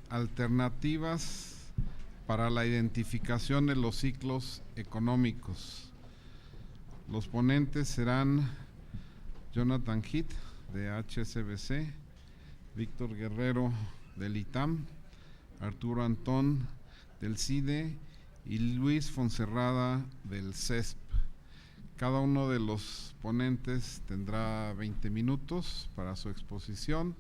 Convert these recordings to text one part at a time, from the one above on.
alternativas para la identificación de los ciclos económicos. Los ponentes serán Jonathan Heath, de HSBC, Víctor Guerrero, del ITAM, Arturo Antón, del CIDE, y Luis Fonserrada, del CESP. Cada uno de los ponentes tendrá 20 minutos para su exposición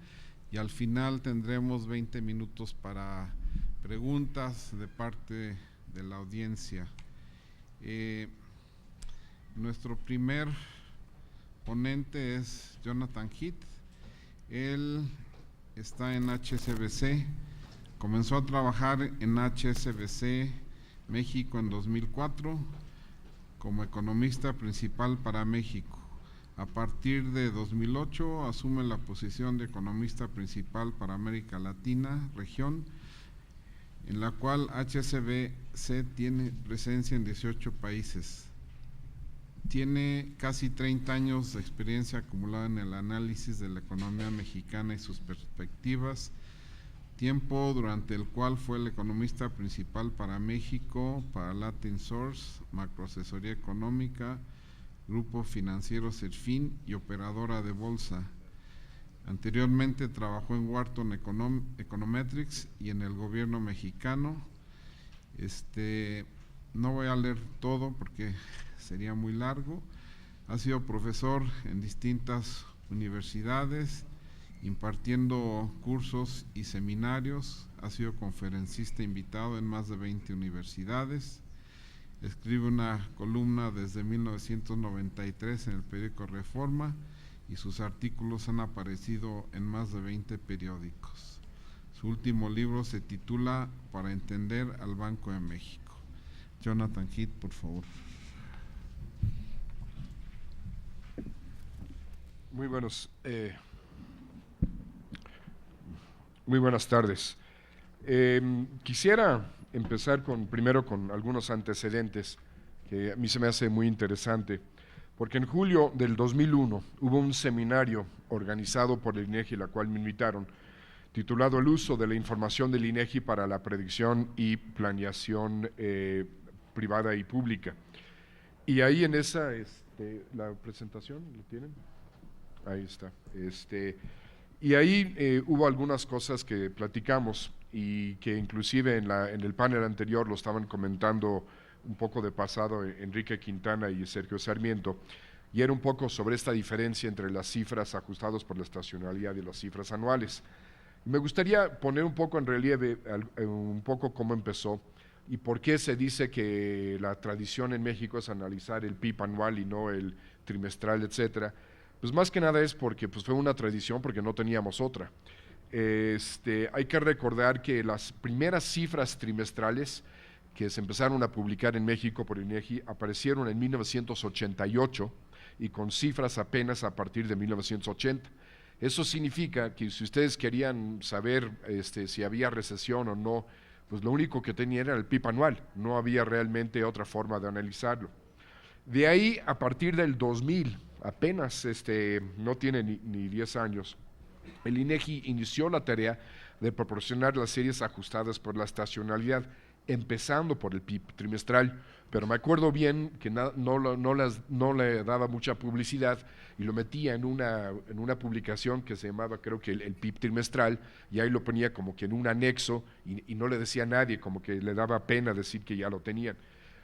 y al final tendremos 20 minutos para preguntas de parte de la audiencia. Nuestro primer ponente es Jonathan Heath. Él está en HSBC, comenzó a trabajar en HSBC México en 2004 como economista principal para México. A partir de 2008 asume la posición de economista principal para América Latina, región, en la cual HSBC tiene presencia en 18 países. Tiene casi 30 años de experiencia acumulada en el análisis de la economía mexicana y sus perspectivas, tiempo durante el cual fue el economista principal para México, para Latin Source, Macroasesoría Económica, Grupo Financiero Serfín y operadora de bolsa. Anteriormente trabajó en Wharton Econometrics y en el gobierno mexicano. No voy a leer todo porque sería muy largo. Ha sido profesor en distintas universidades, impartiendo cursos y seminarios. Ha sido conferencista invitado en más de 20 universidades. Escribe una columna desde 1993 en el periódico Reforma y sus artículos han aparecido en más de 20 periódicos. Su último libro se titula Para entender al Banco de México. Jonathan Heath, por favor. Muy buenas tardes. Quisiera empezar primero con algunos antecedentes que a mí se me hace muy interesante, porque en julio del 2001 hubo un seminario organizado por el INEGI, la cual me invitaron, titulado El uso de la información del INEGI para la predicción y planeación privada y pública. Y ahí en esa, la presentación, ¿lo tienen? Ahí está. Y ahí hubo algunas cosas que platicamos y que inclusive en el panel anterior lo estaban comentando un poco de pasado Enrique Quintana y Sergio Sarmiento, y era un poco sobre esta diferencia entre las cifras ajustadas por la estacionalidad y las cifras anuales. Me gustaría poner un poco en relieve un poco cómo empezó y por qué se dice que la tradición en México es analizar el PIB anual y no el trimestral, etcétera. Pues más que nada es porque fue una tradición, porque no teníamos otra. Hay que recordar que las primeras cifras trimestrales que se empezaron a publicar en México por INEGI aparecieron en 1988 y con cifras apenas a partir de 1980. Eso significa que si ustedes querían saber si había recesión o no, pues lo único que tenían era el PIB anual, no había realmente otra forma de analizarlo. De ahí, a partir del 2000, apenas no tiene ni 10 años, el INEGI inició la tarea de proporcionar las series ajustadas por la estacionalidad, empezando por el PIB trimestral, pero me acuerdo bien que no le daba mucha publicidad y lo metía en una publicación que se llamaba, creo que el PIB trimestral, y ahí lo ponía como que en un anexo y no le decía a nadie, como que le daba pena decir que ya lo tenían.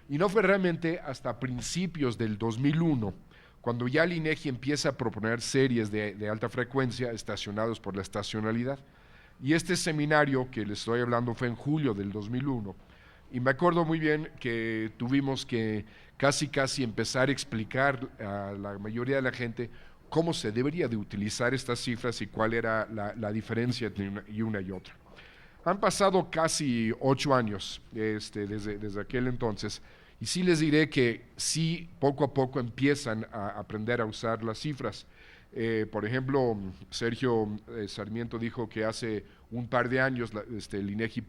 Y no fue realmente hasta principios del 2001, cuando ya el INEGI empieza a proponer series de alta frecuencia estacionados por la estacionalidad. Y este seminario que les estoy hablando fue en julio del 2001. Y me acuerdo muy bien que tuvimos que casi empezar a explicar a la mayoría de la gente cómo se debería de utilizar estas cifras y cuál era la diferencia entre una y otra. Han pasado casi 8 años desde aquel entonces, y sí les diré que sí, poco a poco empiezan a aprender a usar las cifras. Por ejemplo, Sergio Sarmiento dijo que hace un par de años el INEGI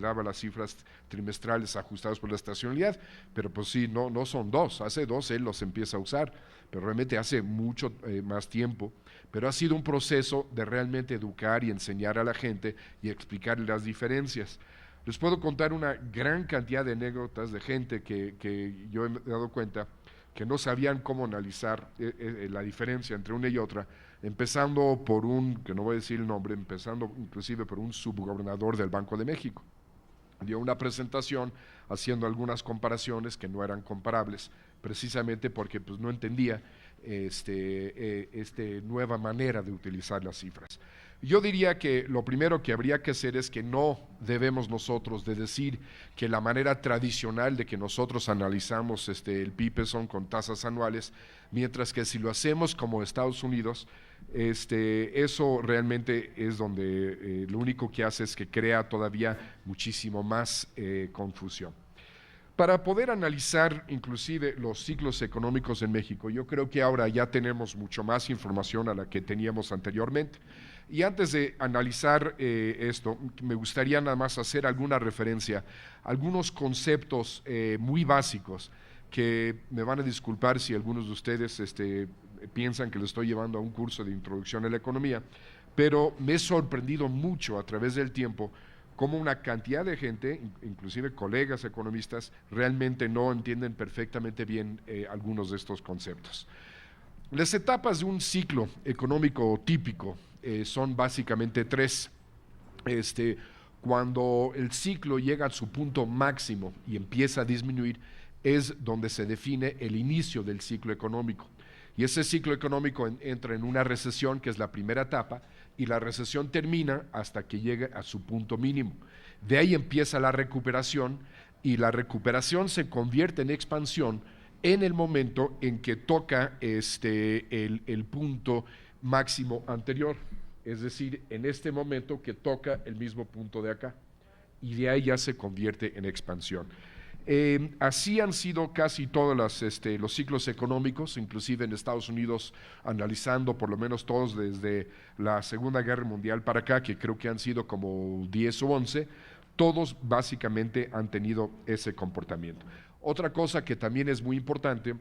daba las cifras trimestrales ajustadas por la estacionalidad, pero pues sí, no son dos, hace dos él los empieza a usar, pero realmente hace mucho más tiempo, pero ha sido un proceso de realmente educar y enseñar a la gente y explicarle las diferencias. Les puedo contar una gran cantidad de anécdotas de gente que yo he dado cuenta que no sabían cómo analizar la diferencia entre una y otra, empezando por que no voy a decir el nombre, empezando inclusive por un subgobernador del Banco de México. Dio una presentación haciendo algunas comparaciones que no eran comparables, precisamente porque pues, no entendía nueva manera de utilizar las cifras. Yo diría que lo primero que habría que hacer es que no debemos nosotros de decir que la manera tradicional de que nosotros analizamos el PIB son con tasas anuales, mientras que si lo hacemos como Estados Unidos, eso realmente es donde lo único que hace es que crea todavía muchísimo más confusión. Para poder analizar inclusive los ciclos económicos en México, yo creo que ahora ya tenemos mucho más información a la que teníamos anteriormente. Y antes de analizar esto, me gustaría nada más hacer alguna referencia a algunos conceptos muy básicos que me van a disculpar si algunos de ustedes piensan que les estoy llevando a un curso de introducción a la economía, pero me he sorprendido mucho a través del tiempo cómo una cantidad de gente, inclusive colegas economistas, realmente no entienden perfectamente bien algunos de estos conceptos. Las etapas de un ciclo económico típico son básicamente tres. Cuando el ciclo llega a su punto máximo y empieza a disminuir, es donde se define el inicio del ciclo económico. Y ese ciclo económico entra en una recesión, que es la primera etapa, y la recesión termina hasta que llega a su punto mínimo. De ahí empieza la recuperación, y la recuperación se convierte en expansión en el momento en que toca el punto máximo anterior, es decir, en este momento que toca el mismo punto de acá, y de ahí ya se convierte en expansión. Así han sido casi todos los ciclos económicos, inclusive en Estados Unidos, analizando por lo menos todos desde la Segunda Guerra Mundial para acá, que creo que han sido como 10 o 11, todos básicamente han tenido ese comportamiento. Otra cosa que también es muy importante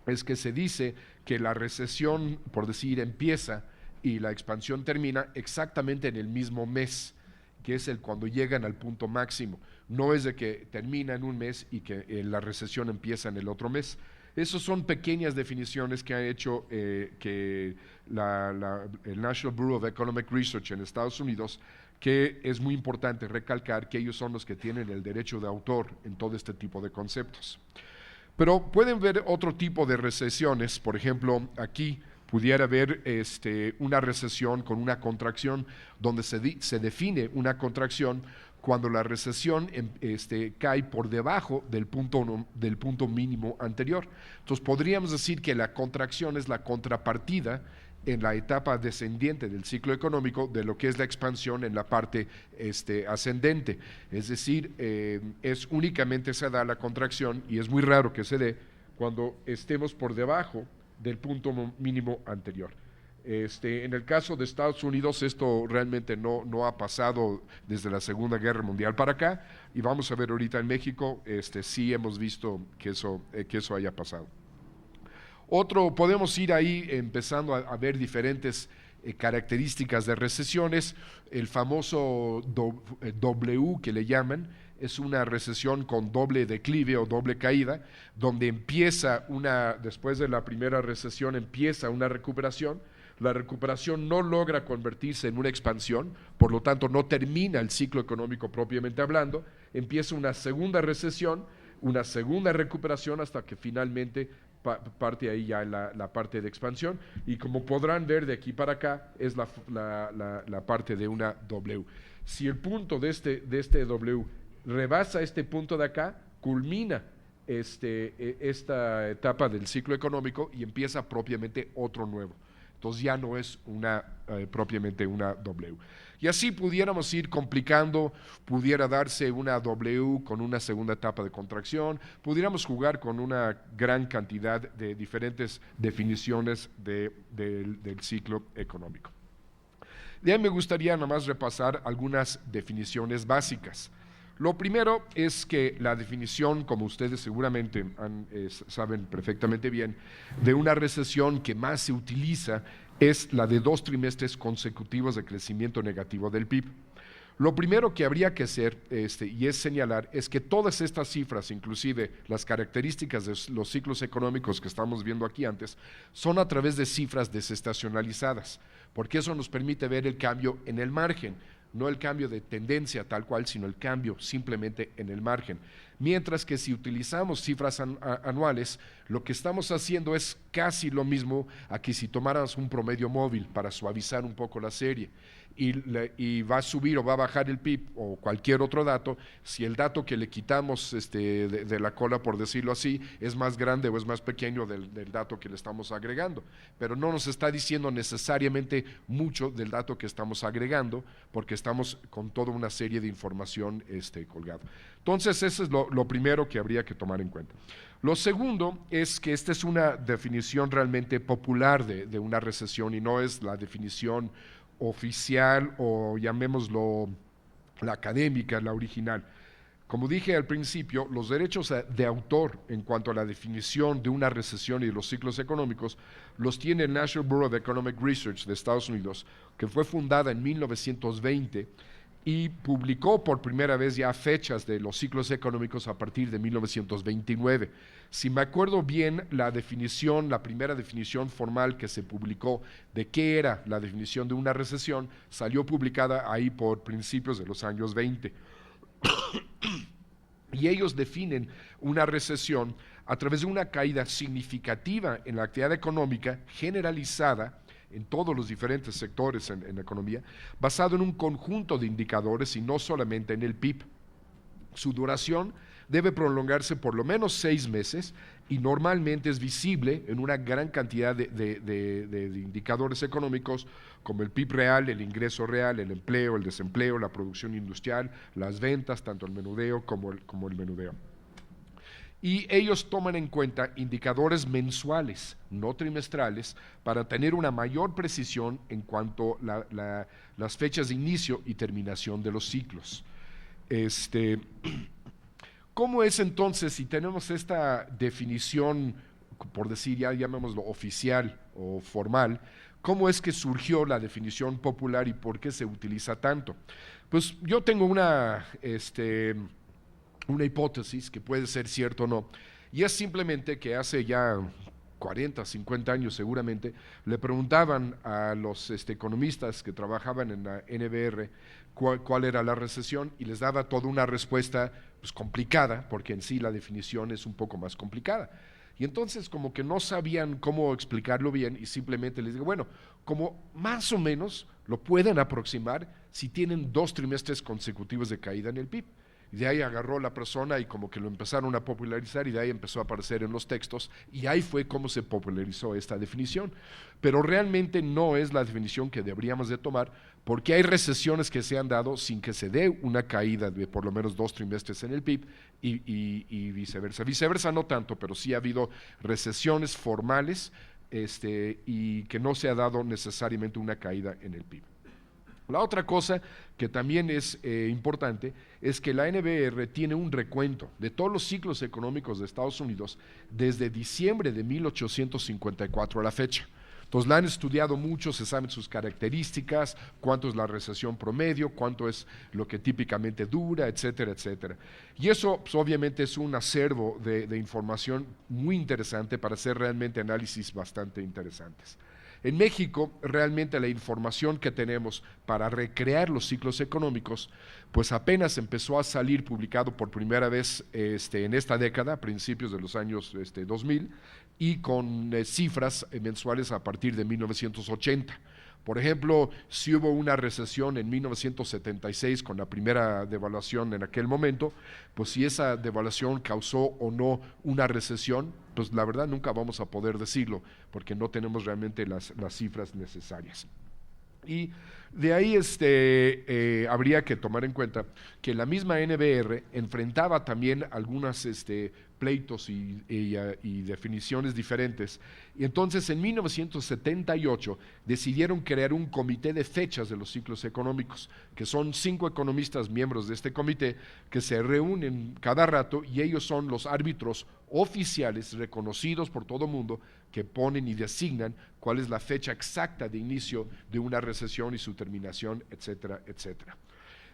es que se dice que la recesión, por decir, empieza y la expansión termina exactamente en el mismo mes, que es cuando llegan al punto máximo. No es de que termina en un mes y que la recesión empieza en el otro mes. Esas son pequeñas definiciones que ha hecho que el National Bureau of Economic Research en Estados Unidos, que es muy importante recalcar que ellos son los que tienen el derecho de autor en todo este tipo de conceptos. Pero pueden ver otro tipo de recesiones, por ejemplo, aquí pudiera haber una recesión con una contracción, donde se define una contracción cuando la recesión cae por debajo del punto mínimo anterior. Entonces podríamos decir que la contracción es la contrapartida en la etapa descendiente del ciclo económico de lo que es la expansión en la parte ascendente. Es decir, únicamente se da la contracción, y es muy raro que se dé cuando estemos por debajo del punto mínimo anterior. En el caso de Estados Unidos, esto realmente no ha pasado desde la Segunda Guerra Mundial para acá, y vamos a ver ahorita en México, sí hemos visto que eso haya pasado. Podemos ir ahí empezando a ver diferentes características de recesiones. El famoso W que le llaman, es una recesión con doble declive o doble caída, donde después de la primera recesión empieza una recuperación. La recuperación no logra convertirse en una expansión, por lo tanto no termina el ciclo económico propiamente hablando, empieza una segunda recesión, una segunda recuperación, hasta que finalmente parte ahí ya la parte de expansión, y como podrán ver de aquí para acá es la parte de una W. Si el punto de este W rebasa este punto de acá, culmina esta etapa del ciclo económico y empieza propiamente otro nuevo. entonces ya no es propiamente una W. Y así pudiéramos ir complicando, pudiera darse una W con una segunda etapa de contracción, pudiéramos jugar con una gran cantidad de diferentes definiciones del ciclo económico. De ahí me gustaría nada más repasar algunas definiciones básicas. Lo primero es que la definición, como ustedes seguramente saben perfectamente bien, de una recesión que más se utiliza es la de 2 trimestres consecutivos de crecimiento negativo del PIB. Lo primero que habría que hacer, y es señalar, es que todas estas cifras, inclusive las características de los ciclos económicos que estamos viendo aquí antes, son a través de cifras desestacionalizadas, porque eso nos permite ver el cambio en el margen, no el cambio de tendencia tal cual, sino el cambio simplemente en el margen. Mientras que si utilizamos cifras anuales, lo que estamos haciendo es casi lo mismo a que si tomáramos un promedio móvil para suavizar un poco la serie. Y va a subir o va a bajar el PIB o cualquier otro dato, si el dato que le quitamos de la cola, por decirlo así, es más grande o es más pequeño del dato que le estamos agregando. Pero no nos está diciendo necesariamente mucho del dato que estamos agregando, porque estamos con toda una serie de información colgado. Entonces, eso es lo primero que habría que tomar en cuenta. Lo segundo es que esta es una definición realmente popular de una recesión y no es la definición oficial o llamémoslo la académica, la original. Como dije al principio, los derechos de autor en cuanto a la definición de una recesión y de los ciclos económicos los tiene el National Bureau of Economic Research de Estados Unidos, que fue fundada en 1920 y publicó por primera vez ya fechas de los ciclos económicos a partir de 1929. Si me acuerdo bien, la primera definición formal que se publicó de qué era la definición de una recesión, salió publicada ahí por principios de los años 20. Y ellos definen una recesión a través de una caída significativa en la actividad económica generalizada en todos los diferentes sectores en la economía, basado en un conjunto de indicadores y no solamente en el PIB. Su duración debe prolongarse por lo menos 6 meses y normalmente es visible en una gran cantidad de indicadores económicos como el PIB real, el ingreso real, el empleo, el desempleo, la producción industrial, las ventas, tanto el menudeo como el menudeo. Y ellos toman en cuenta indicadores mensuales, no trimestrales, para tener una mayor precisión en cuanto a las fechas de inicio y terminación de los ciclos. ¿Cómo es entonces, si tenemos esta definición, por decir ya llamémoslo oficial o formal, cómo es que surgió la definición popular y por qué se utiliza tanto? Pues yo tengo una hipótesis que puede ser cierto o no, y es simplemente que hace ya 40, 50 años seguramente, le preguntaban a los economistas que trabajaban en la NBR cuál era la recesión y les daba toda una respuesta pues, complicada, porque en sí la definición es un poco más complicada. Y entonces como que no sabían cómo explicarlo bien y simplemente les digo, bueno, como más o menos lo pueden aproximar si tienen 2 trimestres consecutivos de caída en el PIB. Y de ahí agarró la persona y como que lo empezaron a popularizar y de ahí empezó a aparecer en los textos y ahí fue como se popularizó esta definición. Pero realmente no es la definición que deberíamos de tomar porque hay recesiones que se han dado sin que se dé una caída de por lo menos 2 trimestres en el PIB y viceversa. Viceversa no tanto, pero sí ha habido recesiones formales y que no se ha dado necesariamente una caída en el PIB. La otra cosa que también es importante es que la NBR tiene un recuento de todos los ciclos económicos de Estados Unidos desde diciembre de 1854 a la fecha. Entonces la han estudiado mucho, se saben sus características, cuánto es la recesión promedio, cuánto es lo que típicamente dura, etcétera, etcétera. Y eso pues, obviamente es un acervo de información muy interesante para hacer realmente análisis bastante interesantes. En México, realmente la información que tenemos para recrear los ciclos económicos, pues apenas empezó a salir publicado por primera vez en esta década, a principios de los años 2000, y con cifras mensuales a partir de 1980. Por ejemplo, si hubo una recesión en 1976 con la primera devaluación en aquel momento, pues si esa devaluación causó o no una recesión, pues la verdad nunca vamos a poder decirlo, porque no tenemos realmente las cifras necesarias. Y de ahí habría que tomar en cuenta que la misma NBR enfrentaba también algunas pleitos y definiciones diferentes. Y entonces en 1978 decidieron crear un comité de fechas de los ciclos económicos, que son 5 economistas miembros de este comité que se reúnen cada rato y ellos son los árbitros oficiales reconocidos por todo el mundo que ponen y designan cuál es la fecha exacta de inicio de una recesión y su terminación, etcétera, etcétera.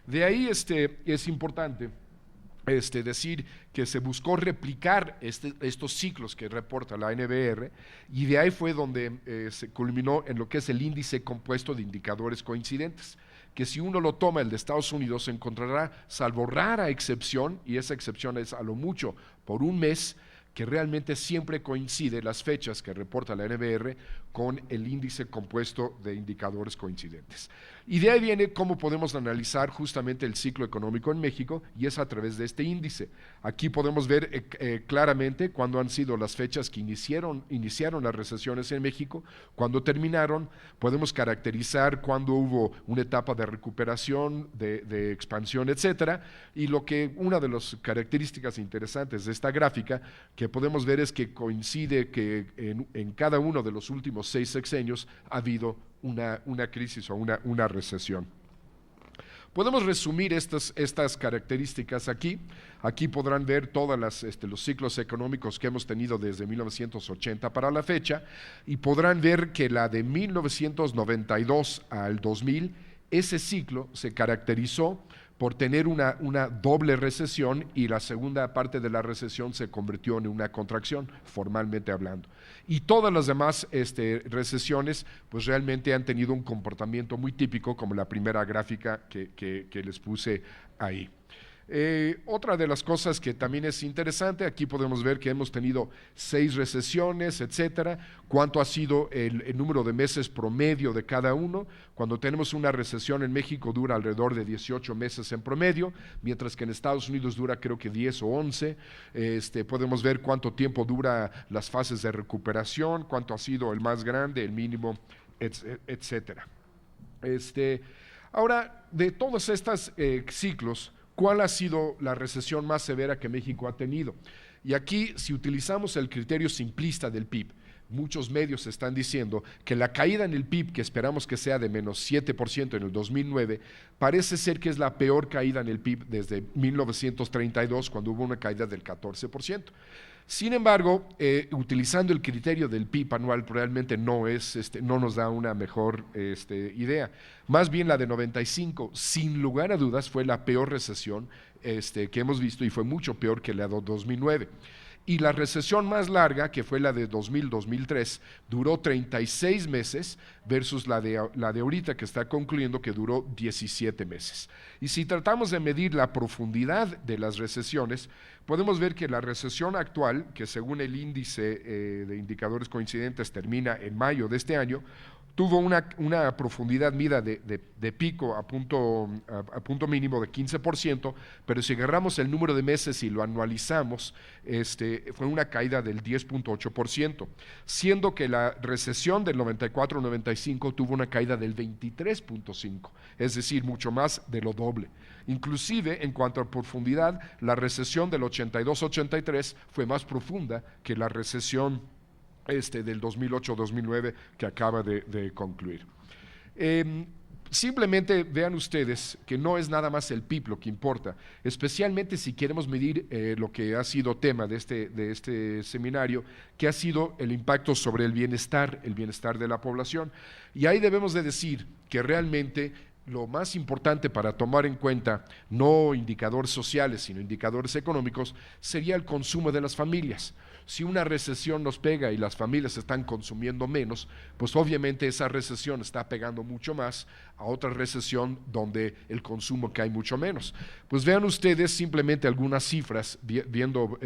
De ahí es importante decir que se buscó replicar estos ciclos que reporta la NBR, y de ahí fue donde se culminó en lo que es el índice compuesto de indicadores coincidentes, que si uno lo toma, el de Estados Unidos, se encontrará, salvo rara excepción, y esa excepción es a lo mucho por un mes, que realmente siempre coincide las fechas que reporta la NBR con el índice compuesto de indicadores coincidentes. Y de ahí viene cómo podemos analizar justamente el ciclo económico en México, y es a través de este índice. Aquí podemos ver claramente cuándo han sido las fechas que iniciaron las recesiones en México, cuándo terminaron, podemos caracterizar cuándo hubo una etapa de recuperación, de expansión, etcétera, y una de las características interesantes de esta gráfica que podemos ver es que coincide que en cada uno de los últimos 6 sexenios ha habido una crisis o una recesión. Podemos resumir estas características aquí. Aquí podrán ver todos los ciclos económicos que hemos tenido desde 1980 para la fecha, y podrán ver que la de 1992 al 2000, ese ciclo se caracterizó por tener una doble recesión, y la segunda parte de la recesión se convirtió en una contracción, formalmente hablando. Y todas las demás recesiones pues realmente han tenido un comportamiento muy típico, como la primera gráfica que les puse ahí. Otra de las cosas que también es interesante, aquí podemos ver que hemos tenido 6 recesiones, etcétera, cuánto ha sido el número de meses promedio de cada uno. Cuando tenemos una recesión en México dura alrededor de 18 meses en promedio, mientras que en Estados Unidos dura creo que 10 o 11. Podemos ver cuánto tiempo dura las fases de recuperación, cuánto ha sido el más grande, el mínimo, etcétera. Ahora, de todos estos ciclos, ¿cuál ha sido la recesión más severa que México ha tenido? Y aquí, si utilizamos el criterio simplista del PIB, muchos medios están diciendo que la caída en el PIB, que esperamos que sea de menos 7% en el 2009, parece ser que es la peor caída en el PIB desde 1932, cuando hubo una caída del 14%. Sin embargo, utilizando el criterio del PIB anual realmente no nos da una mejor idea. Más bien la de 95, sin lugar a dudas, fue la peor recesión que hemos visto, y fue mucho peor que la de 2009. Y la recesión más larga, que fue la de 2000-2003, duró 36 meses versus la de ahorita, que está concluyendo, que duró 17 meses. Y si tratamos de medir la profundidad de las recesiones, podemos ver que la recesión actual, que según el índice de indicadores coincidentes termina en mayo de este año, tuvo una profundidad mida de pico a punto mínimo de 15%, pero si agarramos el número de meses y lo anualizamos, fue una caída del 10.8%, siendo que la recesión del 94-95 tuvo una caída del 23.5%, es decir, mucho más de lo doble. Inclusive, en cuanto a profundidad, la recesión del 82-83 fue más profunda que la recesión del 2008-2009 que acaba de concluir. Simplemente vean ustedes que no es nada más el PIB lo que importa, especialmente si queremos medir lo que ha sido tema de este seminario, que ha sido el impacto sobre el bienestar de la población. Y ahí debemos de decir que realmente lo más importante para tomar en cuenta, no indicadores sociales, sino indicadores económicos, sería el consumo de las familias. Si una recesión nos pega y las familias están consumiendo menos, pues obviamente esa recesión está pegando mucho más a otra recesión donde el consumo cae mucho menos. Pues vean ustedes simplemente algunas cifras viendo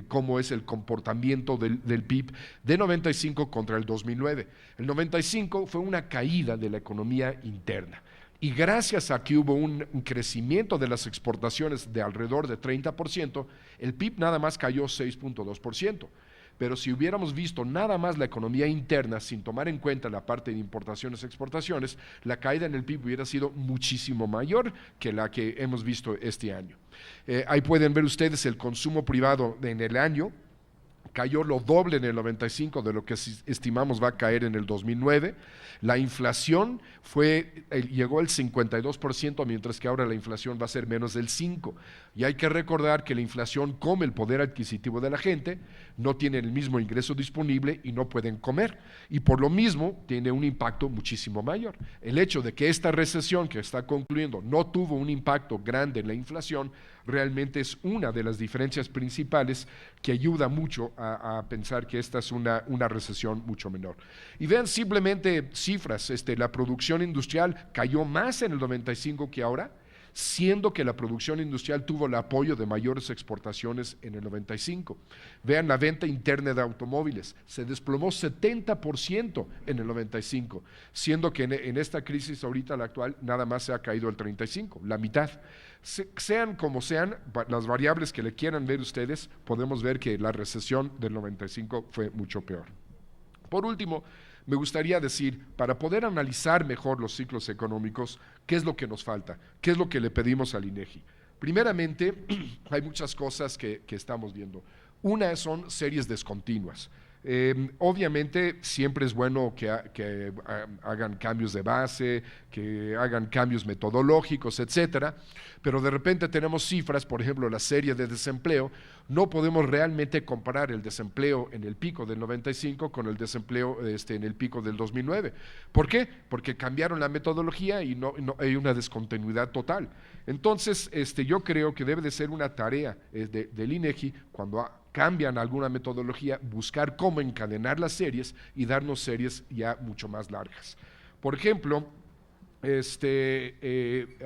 cómo es el comportamiento del PIB de 95 contra el 2009. El 95 fue una caída de la economía interna. Y gracias a que hubo un crecimiento de las exportaciones de alrededor de 30%, el PIB nada más cayó 6.2%. Pero si hubiéramos visto nada más la economía interna sin tomar en cuenta la parte de importaciones y exportaciones, la caída en el PIB hubiera sido muchísimo mayor que la que hemos visto este año. Ahí pueden ver ustedes el consumo privado en el año. Cayó lo doble en el 95 de lo que estimamos va a caer en el 2009. La inflación llegó al 52%, mientras que ahora la inflación va a ser menos del 5%. Y hay que recordar que la inflación come el poder adquisitivo de la gente, no tienen el mismo ingreso disponible y no pueden comer. Y por lo mismo tiene un impacto muchísimo mayor. El hecho de que esta recesión que está concluyendo no tuvo un impacto grande en la inflación, realmente es una de las diferencias principales que ayuda mucho a pensar que esta es una recesión mucho menor. Y vean simplemente cifras, la producción industrial cayó más en el 95 que ahora, siendo que la producción industrial tuvo el apoyo de mayores exportaciones en el 95. Vean la venta interna de automóviles, se desplomó 70% en el 95, siendo que en esta crisis ahorita la actual nada más se ha caído el 35%, la mitad. Sean como sean, las variables que le quieran ver ustedes, podemos ver que la recesión del 95 fue mucho peor. Por último, me gustaría decir, para poder analizar mejor los ciclos económicos, ¿qué es lo que nos falta? ¿Qué es lo que le pedimos al INEGI? Primeramente, hay muchas cosas que estamos viendo. Una son series descontinuas. Obviamente siempre es bueno que hagan cambios de base, que hagan cambios metodológicos, etcétera, pero de repente tenemos cifras, por ejemplo, la serie de desempleo, no podemos realmente comparar el desempleo en el pico del 95 con el desempleo en el pico del 2009. ¿Por qué? Porque cambiaron la metodología y no hay una descontinuidad total. Entonces, yo creo que debe de ser una tarea del INEGI cuando cambian alguna metodología, buscar cómo encadenar las series y darnos series ya mucho más largas. Por ejemplo,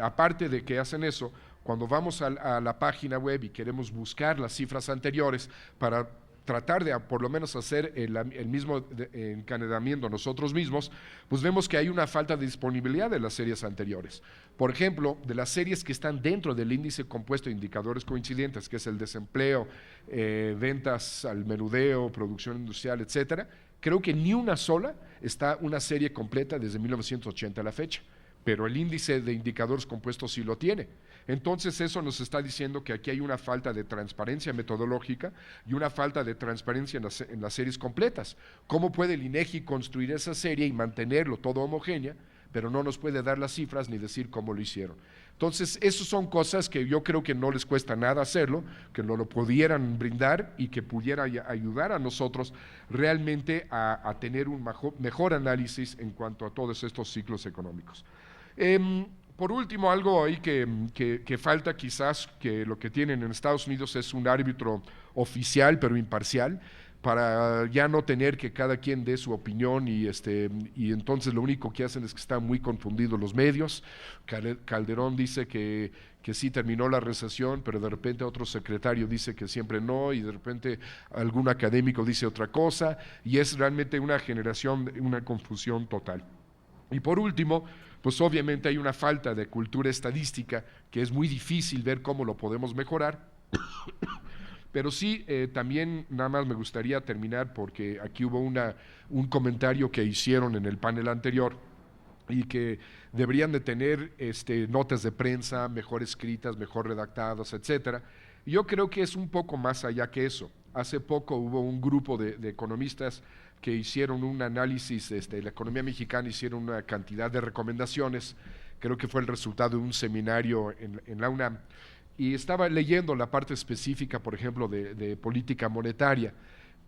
aparte de que hacen eso, cuando vamos a la página web y queremos buscar las cifras anteriores para tratar de por lo menos hacer el mismo encadenamiento nosotros mismos, pues vemos que hay una falta de disponibilidad de las series anteriores. Por ejemplo, de las series que están dentro del índice compuesto de indicadores coincidentes, que es el desempleo, ventas al menudeo, producción industrial, etcétera, creo que ni una sola está una serie completa desde 1980 a la fecha, pero el índice de indicadores compuestos sí lo tiene. Entonces eso nos está diciendo que aquí hay una falta de transparencia metodológica y una falta de transparencia en las series completas. ¿Cómo puede el INEGI construir esa serie y mantenerlo todo homogénea, pero no nos puede dar las cifras ni decir cómo lo hicieron? Entonces, esas son cosas que yo creo que no les cuesta nada hacerlo, que no lo pudieran brindar y que pudiera ayudar a nosotros realmente a tener un mejor análisis en cuanto a todos estos ciclos económicos. Por último, algo ahí que falta quizás, que lo que tienen en Estados Unidos es un árbitro oficial pero imparcial, para ya no tener que cada quien dé su opinión y entonces lo único que hacen es que están muy confundidos los medios. Calderón dice que sí terminó la recesión, pero de repente otro secretario dice que siempre no, y de repente algún académico dice otra cosa, y es realmente una confusión total. Y por último, pues obviamente hay una falta de cultura estadística que es muy difícil ver cómo lo podemos mejorar. Pero sí, también nada más me gustaría terminar porque aquí hubo un comentario que hicieron en el panel anterior y que deberían de tener notas de prensa mejor escritas, mejor redactadas, etcétera. Y yo creo que es un poco más allá que eso. Hace poco hubo un grupo de economistas que hicieron un análisis de la economía mexicana, hicieron una cantidad de recomendaciones, creo que fue el resultado de un seminario en la UNAM, y estaba leyendo la parte específica, por ejemplo, de política monetaria,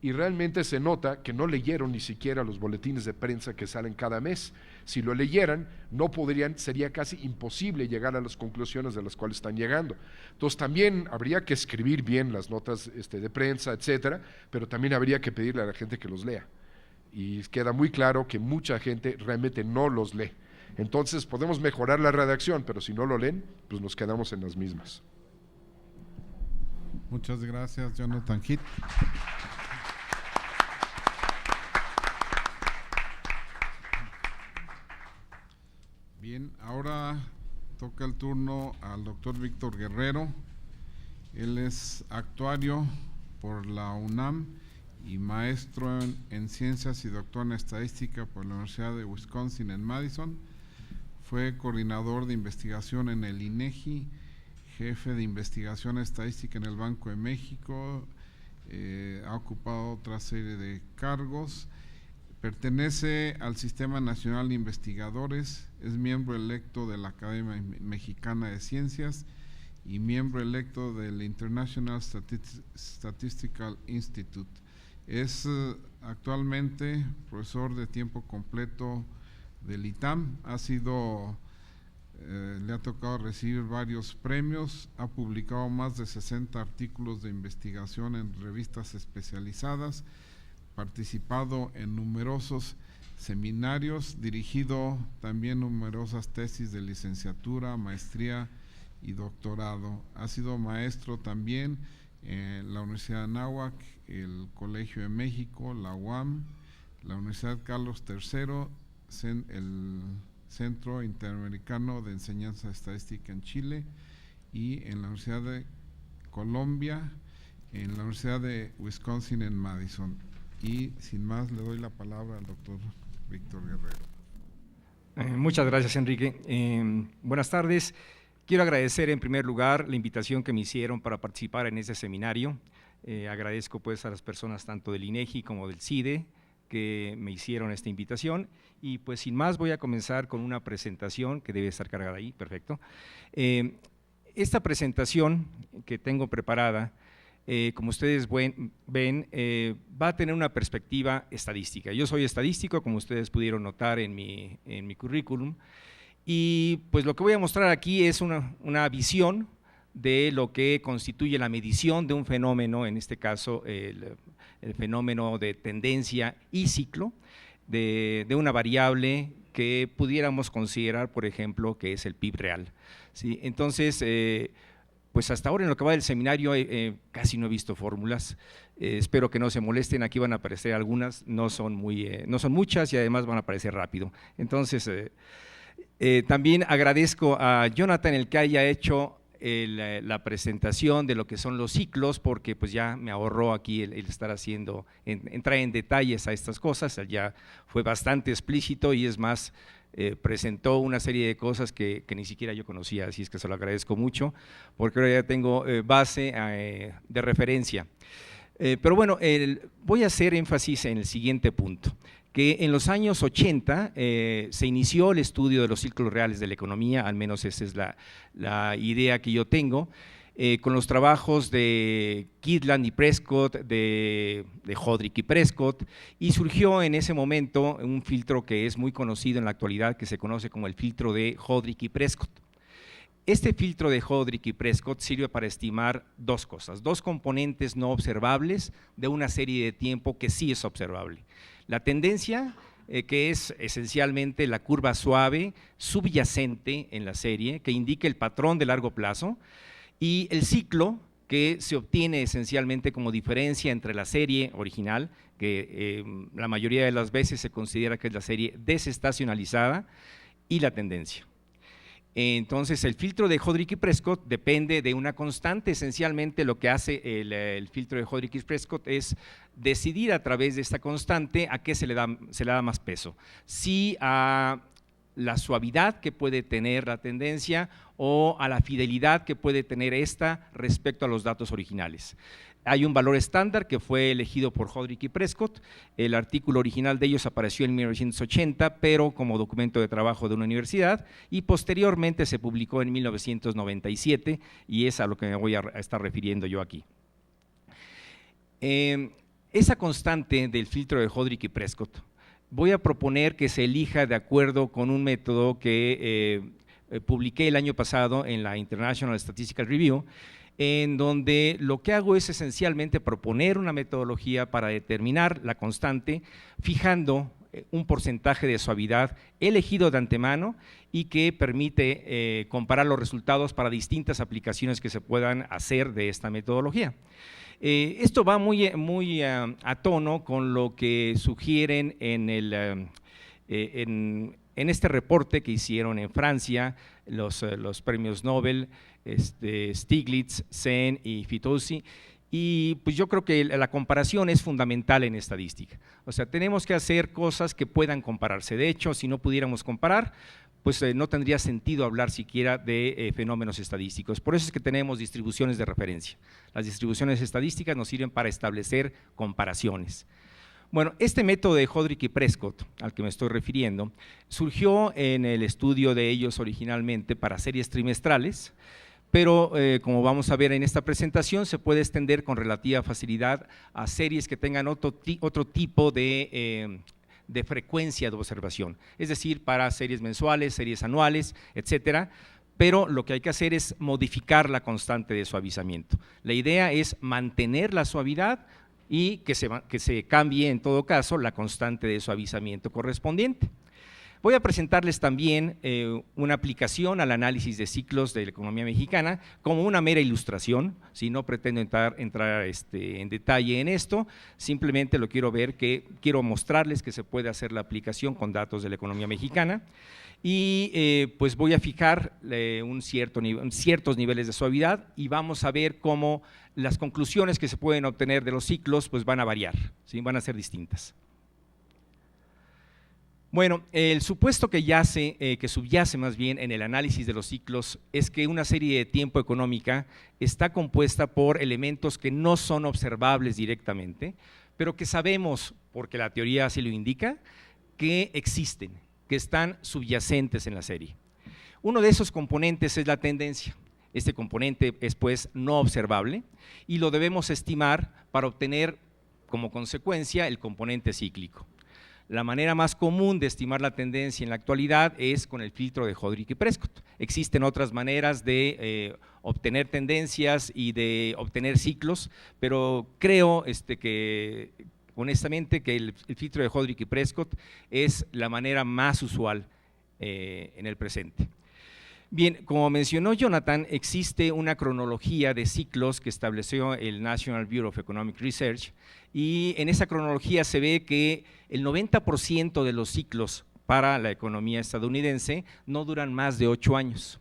y realmente se nota que no leyeron ni siquiera los boletines de prensa que salen cada mes. Si lo leyeran, no podrían, sería casi imposible llegar a las conclusiones de las cuales están llegando. Entonces también habría que escribir bien las notas de prensa, etcétera, pero también habría que pedirle a la gente que los lea. Y queda muy claro que mucha gente realmente no los lee. Entonces podemos mejorar la redacción, pero si no lo leen, pues nos quedamos en las mismas. Muchas gracias, Jonathan Heath. Bien, ahora toca el turno al doctor Víctor Guerrero. Él es actuario por la UNAM y maestro en ciencias y doctor en estadística por la Universidad de Wisconsin en Madison. Fue coordinador de investigación en el INEGI, jefe de investigación estadística en el Banco de México, ha ocupado otra serie de cargos. Pertenece al Sistema Nacional de Investigadores, es miembro electo de la Academia Mexicana de Ciencias y miembro electo del International Statistical Institute. Es actualmente profesor de tiempo completo del ITAM, le ha tocado recibir varios premios, ha publicado más de 60 artículos de investigación en revistas especializadas, participado en numerosos seminarios, dirigido también numerosas tesis de licenciatura, maestría y doctorado. Ha sido maestro también en la Universidad de Anáhuac, el Colegio de México, la UAM, la Universidad Carlos III, el Centro Interamericano de Enseñanza Estadística en Chile y en la Universidad de Colombia, en la Universidad de Wisconsin en Madison. Y sin más le doy la palabra al doctor Víctor Guerrero. Muchas gracias, Enrique. Buenas tardes. Quiero agradecer en primer lugar la invitación que me hicieron para participar en este seminario. Agradezco pues a las personas tanto del INEGI como del CIDE que me hicieron esta invitación y pues sin más voy a comenzar con una presentación que debe estar cargada ahí, perfecto. Esta presentación que tengo preparada, como ustedes ven, va a tener una perspectiva estadística. Yo soy estadístico, como ustedes pudieron notar en mi currículum, y pues lo que voy a mostrar aquí es una visión de lo que constituye la medición de un fenómeno, en este caso el fenómeno de tendencia y ciclo, de una variable que pudiéramos considerar, por ejemplo, que es el PIB real, ¿sí? Entonces, pues hasta ahora en lo que va del seminario casi no he visto fórmulas, espero que no se molesten, aquí van a aparecer algunas, no son muchas y además van a aparecer rápido. Entonces, también agradezco a Jonathan el que haya hecho la presentación de lo que son los ciclos, porque pues ya me ahorró aquí el estar haciendo, entrar en detalles a estas cosas, ya fue bastante explícito y es más, presentó una serie de cosas que ni siquiera yo conocía, así es que se lo agradezco mucho, porque ahora ya tengo base de referencia. Pero bueno, voy a hacer énfasis en el siguiente punto, que en los años 80 se inició el estudio de los ciclos reales de la economía, al menos esa es la idea que yo tengo, con los trabajos de Kirtland y Prescott, de Hodrick y Prescott, y surgió en ese momento un filtro que es muy conocido en la actualidad, que se conoce como el filtro de Hodrick y Prescott. Este filtro de Hodrick y Prescott sirve para estimar dos cosas, dos componentes no observables de una serie de tiempo que sí es observable. La tendencia, que es esencialmente la curva suave subyacente en la serie, que indica el patrón de largo plazo, y el ciclo, que se obtiene esencialmente como diferencia entre la serie original, que la mayoría de las veces se considera que es la serie desestacionalizada, y la tendencia. Entonces, el filtro de Hodrick y Prescott depende de una constante. Esencialmente lo que hace el filtro de Hodrick y Prescott es decidir a través de esta constante a qué se le da más peso, si a la suavidad que puede tener la tendencia o a la fidelidad que puede tener esta respecto a los datos originales. Hay un valor estándar que fue elegido por Hodrick y Prescott, el artículo original de ellos apareció en 1980, pero como documento de trabajo de una universidad, y posteriormente se publicó en 1997, y es a lo que me voy a estar refiriendo yo aquí. Este esa constante del filtro de Hodrick y Prescott, voy a proponer que se elija de acuerdo con un método que publiqué el año pasado en la International Statistical Review, en donde lo que hago es esencialmente proponer una metodología para determinar la constante, fijando un porcentaje de suavidad elegido de antemano y que permite comparar los resultados para distintas aplicaciones que se puedan hacer de esta metodología. Esto va muy a tono con lo que sugieren en este reporte que hicieron en Francia los premios Nobel, Stiglitz, Sen y Fitoussi, y pues yo creo que la comparación es fundamental en estadística. O sea, tenemos que hacer cosas que puedan compararse. De hecho, si no pudiéramos comparar, pues no tendría sentido hablar siquiera de fenómenos estadísticos. Por eso es que tenemos distribuciones de referencia. Las distribuciones estadísticas nos sirven para establecer comparaciones. Bueno, este método de Hodrick y Prescott, al que me estoy refiriendo, surgió en el estudio de ellos originalmente para series trimestrales, pero como vamos a ver en esta presentación, se puede extender con relativa facilidad a series que tengan otro tipo de frecuencia de observación, es decir, para series mensuales, series anuales, etcétera, pero lo que hay que hacer es modificar la constante de suavizamiento. La idea es mantener la suavidad y que se cambie en todo caso la constante de suavizamiento correspondiente. Voy a presentarles también una aplicación al análisis de ciclos de la economía mexicana como una mera ilustración, si no pretendo entrar en detalle en esto, simplemente quiero mostrarles que se puede hacer la aplicación con datos de la economía mexicana y pues voy a fijar ciertos niveles de suavidad y vamos a ver cómo las conclusiones que se pueden obtener de los ciclos pues van a variar, ¿sí? Van a ser distintas. Bueno, el supuesto que subyace más bien en el análisis de los ciclos es que una serie de tiempo económica está compuesta por elementos que no son observables directamente, pero que sabemos, porque la teoría así lo indica, que existen, que están subyacentes en la serie. Uno de esos componentes es la tendencia. Este componente es pues no observable y lo debemos estimar para obtener como consecuencia el componente cíclico. La manera más común de estimar la tendencia en la actualidad es con el filtro de Hodrick y Prescott. Existen otras maneras de obtener tendencias y de obtener ciclos, pero creo que honestamente que el filtro de Hodrick y Prescott es la manera más usual en el presente. Bien, como mencionó Jonathan, existe una cronología de ciclos que estableció el National Bureau of Economic Research y en esa cronología se ve que el 90% de los ciclos para la economía estadounidense no duran más de 8 años.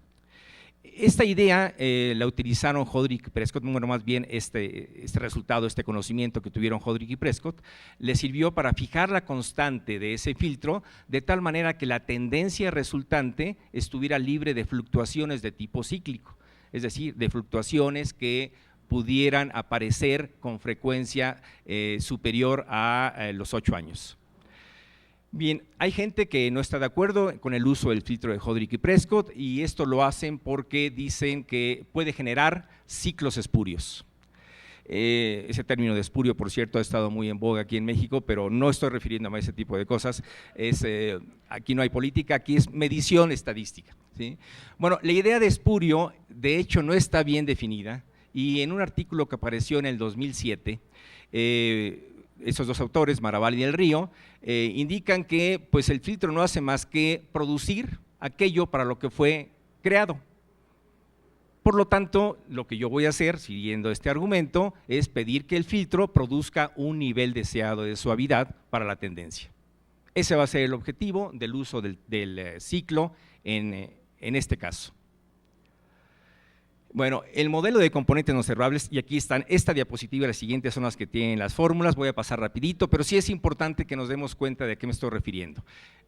Esta idea la utilizaron Hodrick y Prescott, bueno, más bien este resultado, este conocimiento que tuvieron Hodrick y Prescott, les sirvió para fijar la constante de ese filtro de tal manera que la tendencia resultante estuviera libre de fluctuaciones de tipo cíclico, es decir, de fluctuaciones que pudieran aparecer con frecuencia superior a los 8 años. Bien, hay gente que no está de acuerdo con el uso del filtro de Hodrick y Prescott y esto lo hacen porque dicen que puede generar ciclos espurios. Ese término de espurio, por cierto, ha estado muy en boga aquí en México, pero no estoy refiriéndome a ese tipo de cosas. Aquí no hay política, aquí es medición estadística, ¿sí? Bueno, la idea de espurio, de hecho, no está bien definida y en un artículo que apareció en el 2007, esos dos autores, Maravall y Del Río, indican que pues, el filtro no hace más que producir aquello para lo que fue creado. Por lo tanto, lo que yo voy a hacer, siguiendo este argumento, es pedir que el filtro produzca un nivel deseado de suavidad para la tendencia. Ese va a ser el objetivo del uso del ciclo en este caso. Bueno, el modelo de componentes no observables, y aquí están, esta diapositiva y las siguientes son las que tienen las fórmulas, voy a pasar rapidito, pero sí es importante que nos demos cuenta de a qué me estoy refiriendo.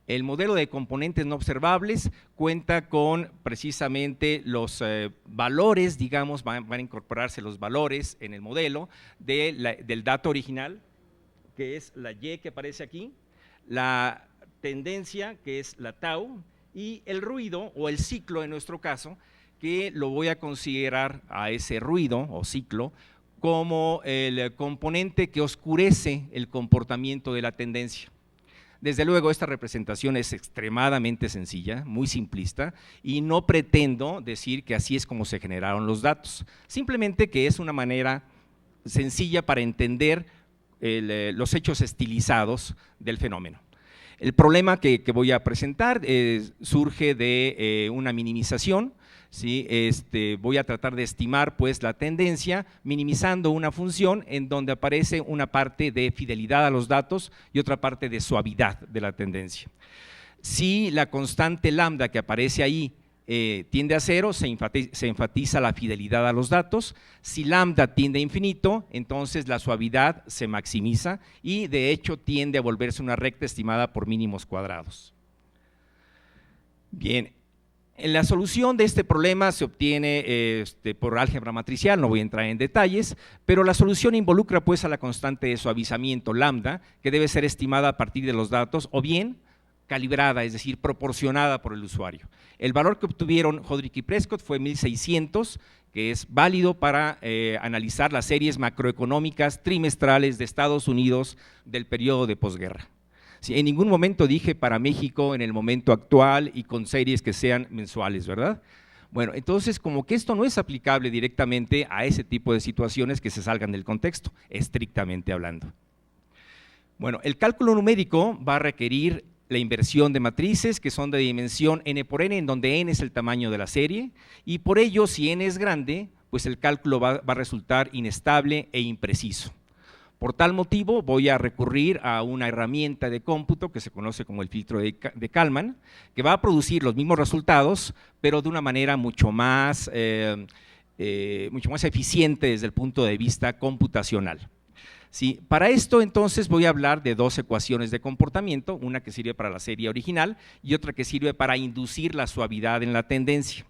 El modelo de componentes no observables cuenta con precisamente los valores, digamos, van a incorporarse los valores en el modelo del dato original, que es la Y que aparece aquí, la tendencia, que es la tau, y el ruido o el ciclo en nuestro caso, que lo voy a considerar a ese ruido o ciclo como el componente que oscurece el comportamiento de la tendencia. Desde luego, esta representación es extremadamente sencilla, muy simplista, y no pretendo decir que así es como se generaron los datos, simplemente que es una manera sencilla para entender los hechos estilizados del fenómeno. El problema que voy a presentar surge de una minimización. ¿Sí? Voy a tratar de estimar pues la tendencia minimizando una función en donde aparece una parte de fidelidad a los datos y otra parte de suavidad de la tendencia. Si la constante lambda que aparece ahí tiende a cero, se enfatiza la fidelidad a los datos. Si lambda tiende a infinito, entonces la suavidad se maximiza y de hecho tiende a volverse una recta estimada por mínimos cuadrados. Bien. En la solución de este problema se obtiene por álgebra matricial, no voy a entrar en detalles, pero la solución involucra pues a la constante de suavizamiento lambda, que debe ser estimada a partir de los datos, o bien calibrada, es decir, proporcionada por el usuario. El valor que obtuvieron Hodrick y Prescott fue 1600, que es válido para analizar las series macroeconómicas trimestrales de Estados Unidos del periodo de posguerra. Sí, en ningún momento dije para México en el momento actual y con series que sean mensuales, ¿verdad? Bueno, entonces como que esto no es aplicable directamente a ese tipo de situaciones que se salgan del contexto, estrictamente hablando. Bueno, el cálculo numérico va a requerir la inversión de matrices que son de dimensión n por n, en donde n es el tamaño de la serie, y por ello si n es grande, pues el cálculo va a resultar inestable e impreciso. Por tal motivo voy a recurrir a una herramienta de cómputo que se conoce como el filtro de Kalman, que va a producir los mismos resultados, pero de una manera mucho más eficiente desde el punto de vista computacional. Sí, para esto entonces voy a hablar de dos ecuaciones de comportamiento, una que sirve para la serie original y otra que sirve para inducir la suavidad en la tendencia.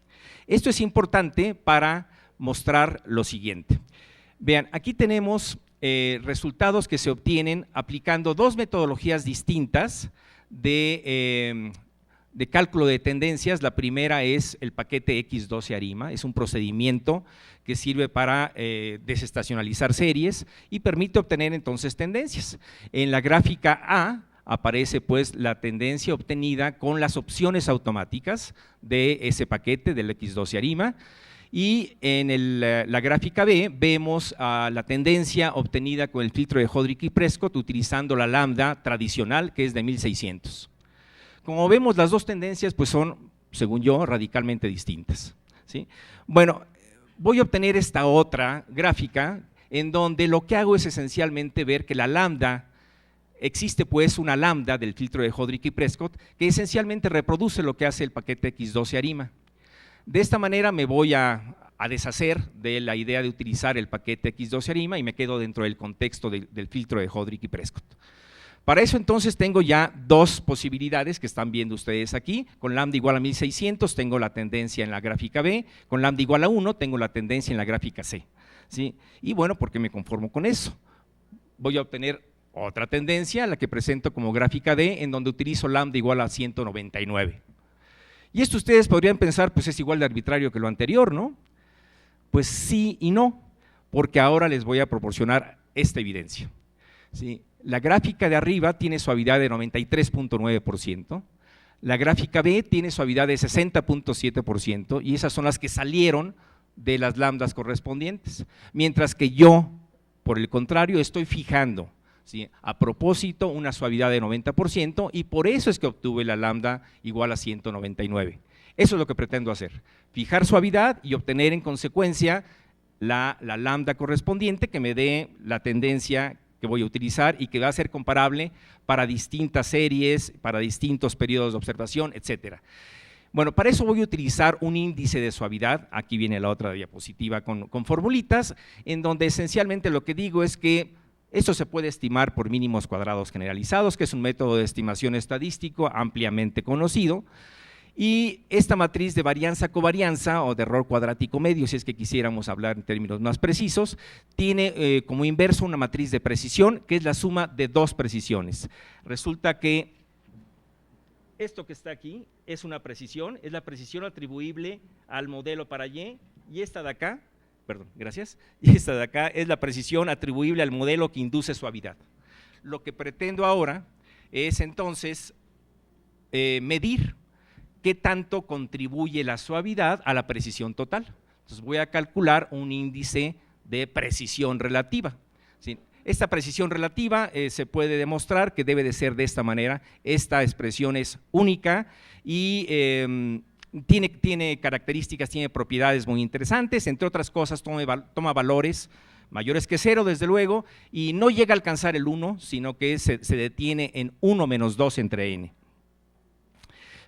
Esto es importante para mostrar lo siguiente. Vean, aquí tenemos resultados que se obtienen aplicando dos metodologías distintas de cálculo de tendencias. La primera es el paquete X12 ARIMA, es un procedimiento que sirve para desestacionalizar series y permite obtener entonces tendencias. En la gráfica A aparece pues la tendencia obtenida con las opciones automáticas de ese paquete del X12 ARIMA. Y en la gráfica B vemos la tendencia obtenida con el filtro de Hodrick y Prescott utilizando la lambda tradicional, que es de 1600. Como vemos, las dos tendencias pues son, según yo, radicalmente distintas, ¿sí? Bueno, voy a obtener esta otra gráfica en donde lo que hago es esencialmente ver que la lambda, existe pues una lambda del filtro de Hodrick y Prescott que esencialmente reproduce lo que hace el paquete X12 ARIMA. De esta manera me voy a deshacer de la idea de utilizar el paquete X12 ARIMA y me quedo dentro del contexto del filtro de Hodrick y Prescott. Para eso entonces tengo ya dos posibilidades que están viendo ustedes aquí. Con lambda igual a 1600 tengo la tendencia en la gráfica B, con lambda igual a 1 tengo la tendencia en la gráfica C, ¿sí? Y bueno, ¿por qué me conformo con eso? Voy a obtener otra tendencia, la que presento como gráfica D, en donde utilizo lambda igual a 199. Y esto ustedes podrían pensar, pues es igual de arbitrario que lo anterior, ¿no? Pues sí y no, porque ahora les voy a proporcionar esta evidencia, ¿sí? La gráfica de arriba tiene suavidad de 93.9%, la gráfica B tiene suavidad de 60.7% y esas son las que salieron de las lambdas correspondientes, mientras que yo, por el contrario, estoy fijando, ¿sí?, a propósito una suavidad de 90% y por eso es que obtuve la lambda igual a 199. Eso es lo que pretendo hacer, fijar suavidad y obtener en consecuencia la lambda correspondiente que me dé la tendencia que voy a utilizar y que va a ser comparable para distintas series, para distintos periodos de observación, etcétera. Bueno, para eso voy a utilizar un índice de suavidad, aquí viene la otra diapositiva con formulitas, en donde esencialmente lo que digo es que esto se puede estimar por mínimos cuadrados generalizados, que es un método de estimación estadístico ampliamente conocido, y esta matriz de varianza-covarianza o de error cuadrático medio, si es que quisiéramos hablar en términos más precisos, tiene como inverso una matriz de precisión, que es la suma de dos precisiones. Resulta que esto que está aquí es una precisión, es la precisión atribuible al modelo para Y, y esta de acá perdón, gracias, y esta de acá es la precisión atribuible al modelo que induce suavidad. Lo que pretendo ahora es entonces medir qué tanto contribuye la suavidad a la precisión total. Entonces voy a calcular un índice de precisión relativa. ¿Sí? Esta precisión relativa se puede demostrar que debe de ser de esta manera. Esta expresión es única y tiene características, tiene propiedades muy interesantes, entre otras cosas toma valores mayores que 0, desde luego, y no llega a alcanzar el 1, sino que se detiene en 1 menos 2 entre n.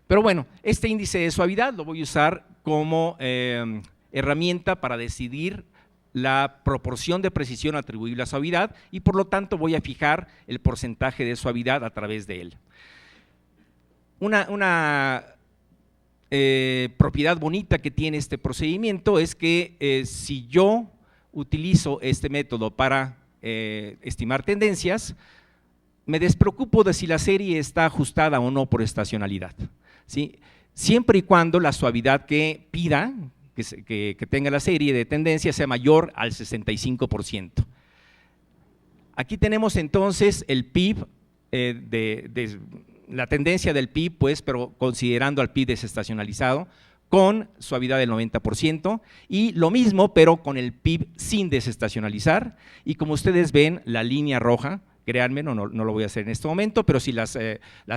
Pero bueno, este índice de suavidad lo voy a usar como herramienta para decidir la proporción de precisión atribuible a suavidad y por lo tanto voy a fijar el porcentaje de suavidad a través de él. Una propiedad bonita que tiene este procedimiento es que si yo utilizo este método para estimar tendencias, me despreocupo de si la serie está ajustada o no por estacionalidad, ¿sí? Siempre y cuando la suavidad que pida, que tenga la serie de tendencias sea mayor al 65%. Aquí tenemos entonces el PIB, la tendencia del PIB, pues, pero considerando al PIB desestacionalizado, con suavidad del 90%, y lo mismo, pero con el PIB sin desestacionalizar, y como ustedes ven, la línea roja, créanme, no lo voy a hacer en este momento, pero si las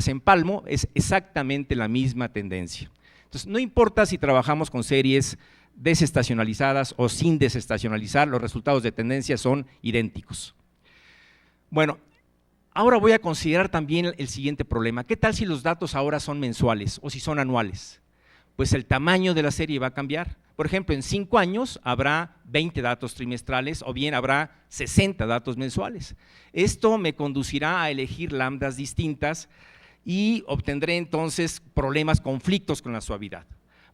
empalmo, es exactamente la misma tendencia. Entonces, no importa si trabajamos con series desestacionalizadas o sin desestacionalizar, los resultados de tendencia son idénticos. Bueno, ahora voy a considerar también el siguiente problema. ¿Qué tal si los datos ahora son mensuales o si son anuales? Pues el tamaño de la serie va a cambiar. Por ejemplo, en 5 años habrá 20 datos trimestrales o bien habrá 60 datos mensuales. Esto me conducirá a elegir lambdas distintas y obtendré entonces conflictos con la suavidad.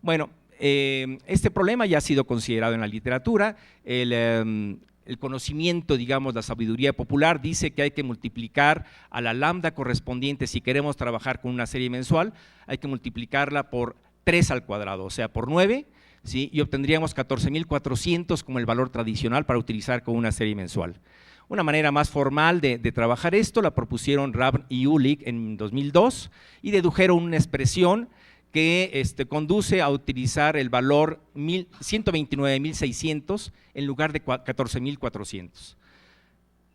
Bueno, este problema ya ha sido considerado en la literatura. El conocimiento, digamos, la sabiduría popular dice que hay que multiplicar a la lambda correspondiente, si queremos trabajar con una serie mensual, hay que multiplicarla por 3 al cuadrado, o sea, por 9, ¿sí? Y obtendríamos 14.400 como el valor tradicional para utilizar con una serie mensual. Una manera más formal de trabajar esto la propusieron Ravn y Ulick en 2002 y dedujeron una expresión que conduce a utilizar el valor 129.600 en lugar de 14.400.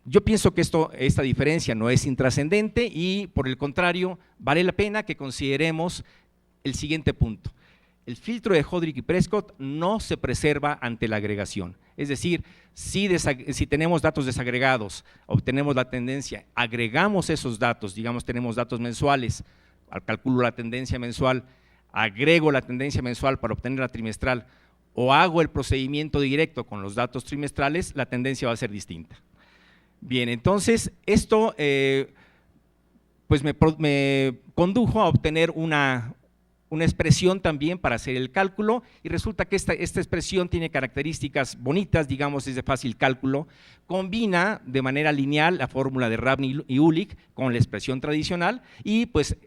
Yo pienso que esta diferencia no es intrascendente y, por el contrario, vale la pena que consideremos el siguiente punto. El filtro de Hodrick y Prescott no se preserva ante la agregación. Es decir, si tenemos datos desagregados, obtenemos la tendencia, agregamos esos datos, digamos tenemos datos mensuales, calculo la tendencia mensual, agrego la tendencia mensual para obtener la trimestral o hago el procedimiento directo con los datos trimestrales, la tendencia va a ser distinta. Bien, entonces esto pues me condujo a obtener una expresión también para hacer el cálculo y resulta que esta expresión tiene características bonitas, digamos, es de fácil cálculo, combina de manera lineal la fórmula de Ravn y Ulick con la expresión tradicional y pues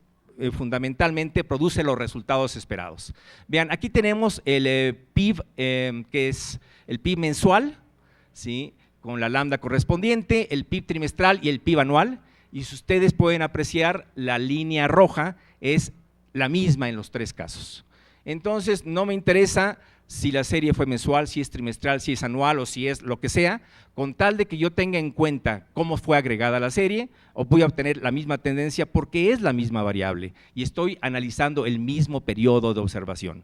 fundamentalmente produce los resultados esperados. Vean, aquí tenemos el PIB, que es el PIB mensual, ¿sí? Con la lambda correspondiente, el PIB trimestral y el PIB anual, y si ustedes pueden apreciar, la línea roja es la misma en los 3 casos. Entonces, no me interesa si la serie fue mensual, si es trimestral, si es anual o si es lo que sea, con tal de que yo tenga en cuenta cómo fue agregada la serie, o voy a obtener la misma tendencia porque es la misma variable y estoy analizando el mismo periodo de observación.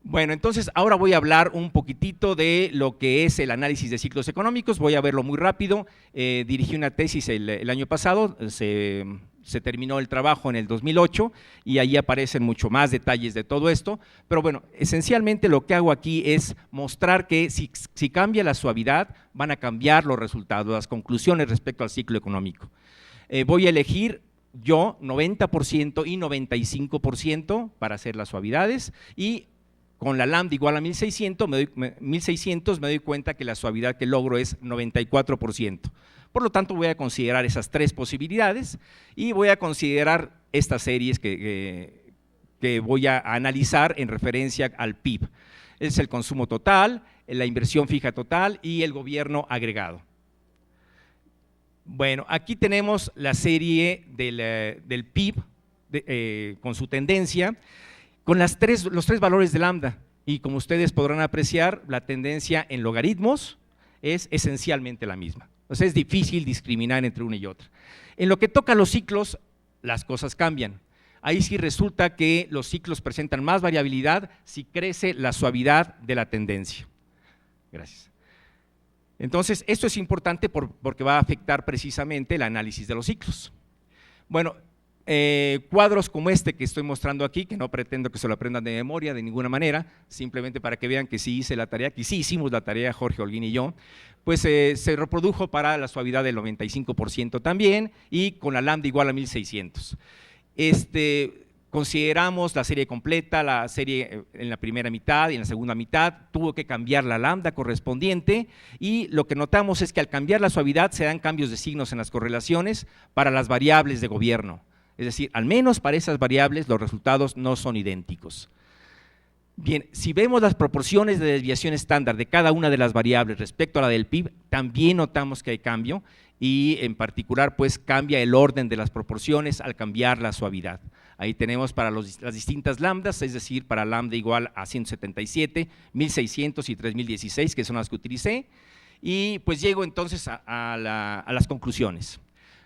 Bueno, entonces ahora voy a hablar un poquitito de lo que es el análisis de ciclos económicos, voy a verlo muy rápido. Dirigí una tesis el año pasado, se terminó el trabajo en el 2008 y ahí aparecen mucho más detalles de todo esto, pero bueno, esencialmente lo que hago aquí es mostrar que si cambia la suavidad van a cambiar los resultados, las conclusiones respecto al ciclo económico. Voy a elegir yo 90% y 95% para hacer las suavidades y con la lambda igual a 1600 me doy cuenta que la suavidad que logro es 94%. Por lo tanto, voy a considerar esas 3 posibilidades y voy a considerar estas series que voy a analizar en referencia al PIB. Es el consumo total, la inversión fija total y el gobierno agregado. Bueno, aquí tenemos la serie del PIB con su tendencia, con los tres valores de lambda, y como ustedes podrán apreciar, la tendencia en logaritmos es esencialmente la misma. O sea, es difícil discriminar entre una y otra. En lo que toca a los ciclos, las cosas cambian. Ahí sí resulta que los ciclos presentan más variabilidad si crece la suavidad de la tendencia. Gracias. Entonces, esto es importante porque va a afectar precisamente el análisis de los ciclos. Bueno, cuadros como este que estoy mostrando aquí, que no pretendo que se lo aprendan de memoria de ninguna manera, simplemente para que vean que sí hice la tarea, que sí hicimos la tarea Jorge Holguín y yo, pues se reprodujo para la suavidad del 95% también y con la lambda igual a 1600. Consideramos la serie completa, la serie en la primera mitad y en la segunda mitad, tuvo que cambiar la lambda correspondiente y lo que notamos es que al cambiar la suavidad se dan cambios de signos en las correlaciones para las variables de gobierno, es decir, al menos para esas variables los resultados no son idénticos. Bien, si vemos las proporciones de desviación estándar de cada una de las variables respecto a la del PIB, también notamos que hay cambio y en particular pues cambia el orden de las proporciones al cambiar la suavidad. Ahí tenemos para las distintas lambdas, es decir, para lambda igual a 177, 1600 y 3016, que son las que utilicé, y pues llego entonces a las conclusiones.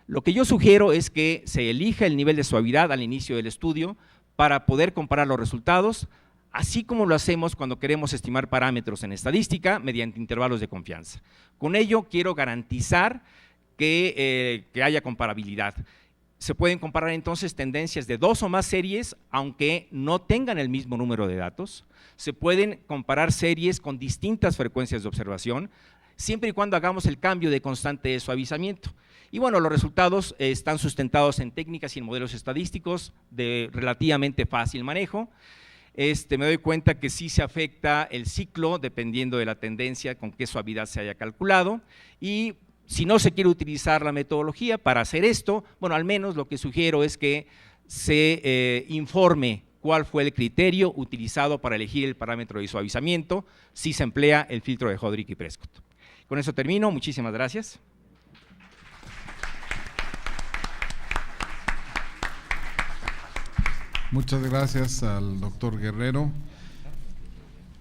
Lo que yo sugiero es que se elija el nivel de suavidad al inicio del estudio para poder comparar los resultados, así como lo hacemos cuando queremos estimar parámetros en estadística mediante intervalos de confianza. Con ello quiero garantizar que haya comparabilidad. Se pueden comparar entonces tendencias de 2 o más series, aunque no tengan el mismo número de datos. Se pueden comparar series con distintas frecuencias de observación, siempre y cuando hagamos el cambio de constante de suavizamiento. Y bueno, los resultados están sustentados en técnicas y en modelos estadísticos de relativamente fácil manejo. Me doy cuenta que sí se afecta el ciclo dependiendo de la tendencia con qué suavidad se haya calculado, y si no se quiere utilizar la metodología para hacer esto, bueno, al menos lo que sugiero es que se informe cuál fue el criterio utilizado para elegir el parámetro de suavizamiento si se emplea el filtro de Hodrick y Prescott. Con eso termino, muchísimas gracias. Muchas gracias al doctor Guerrero.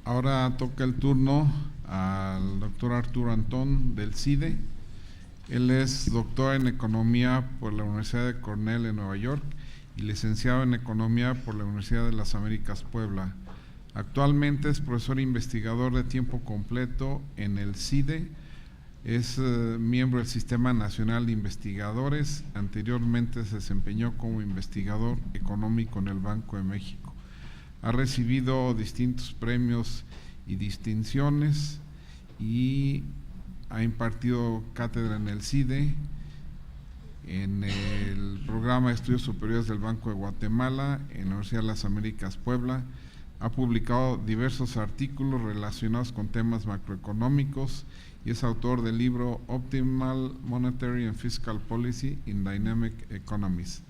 Ahora toca el turno al doctor Arturo Antón del CIDE. Él es doctor en Economía por la Universidad de Cornell en Nueva York y licenciado en Economía por la Universidad de las Américas Puebla. Actualmente es profesor investigador de tiempo completo en el CIDE, es miembro del Sistema Nacional de Investigadores, anteriormente se desempeñó como investigador económico en el Banco de México. Ha recibido distintos premios y distinciones y ha impartido cátedra en el CIDE, en el programa de estudios superiores del Banco de Guatemala, en la Universidad de las Américas Puebla. Ha publicado diversos artículos relacionados con temas macroeconómicos y es autor del libro Optimal Monetary and Fiscal Policy in Dynamic Economies.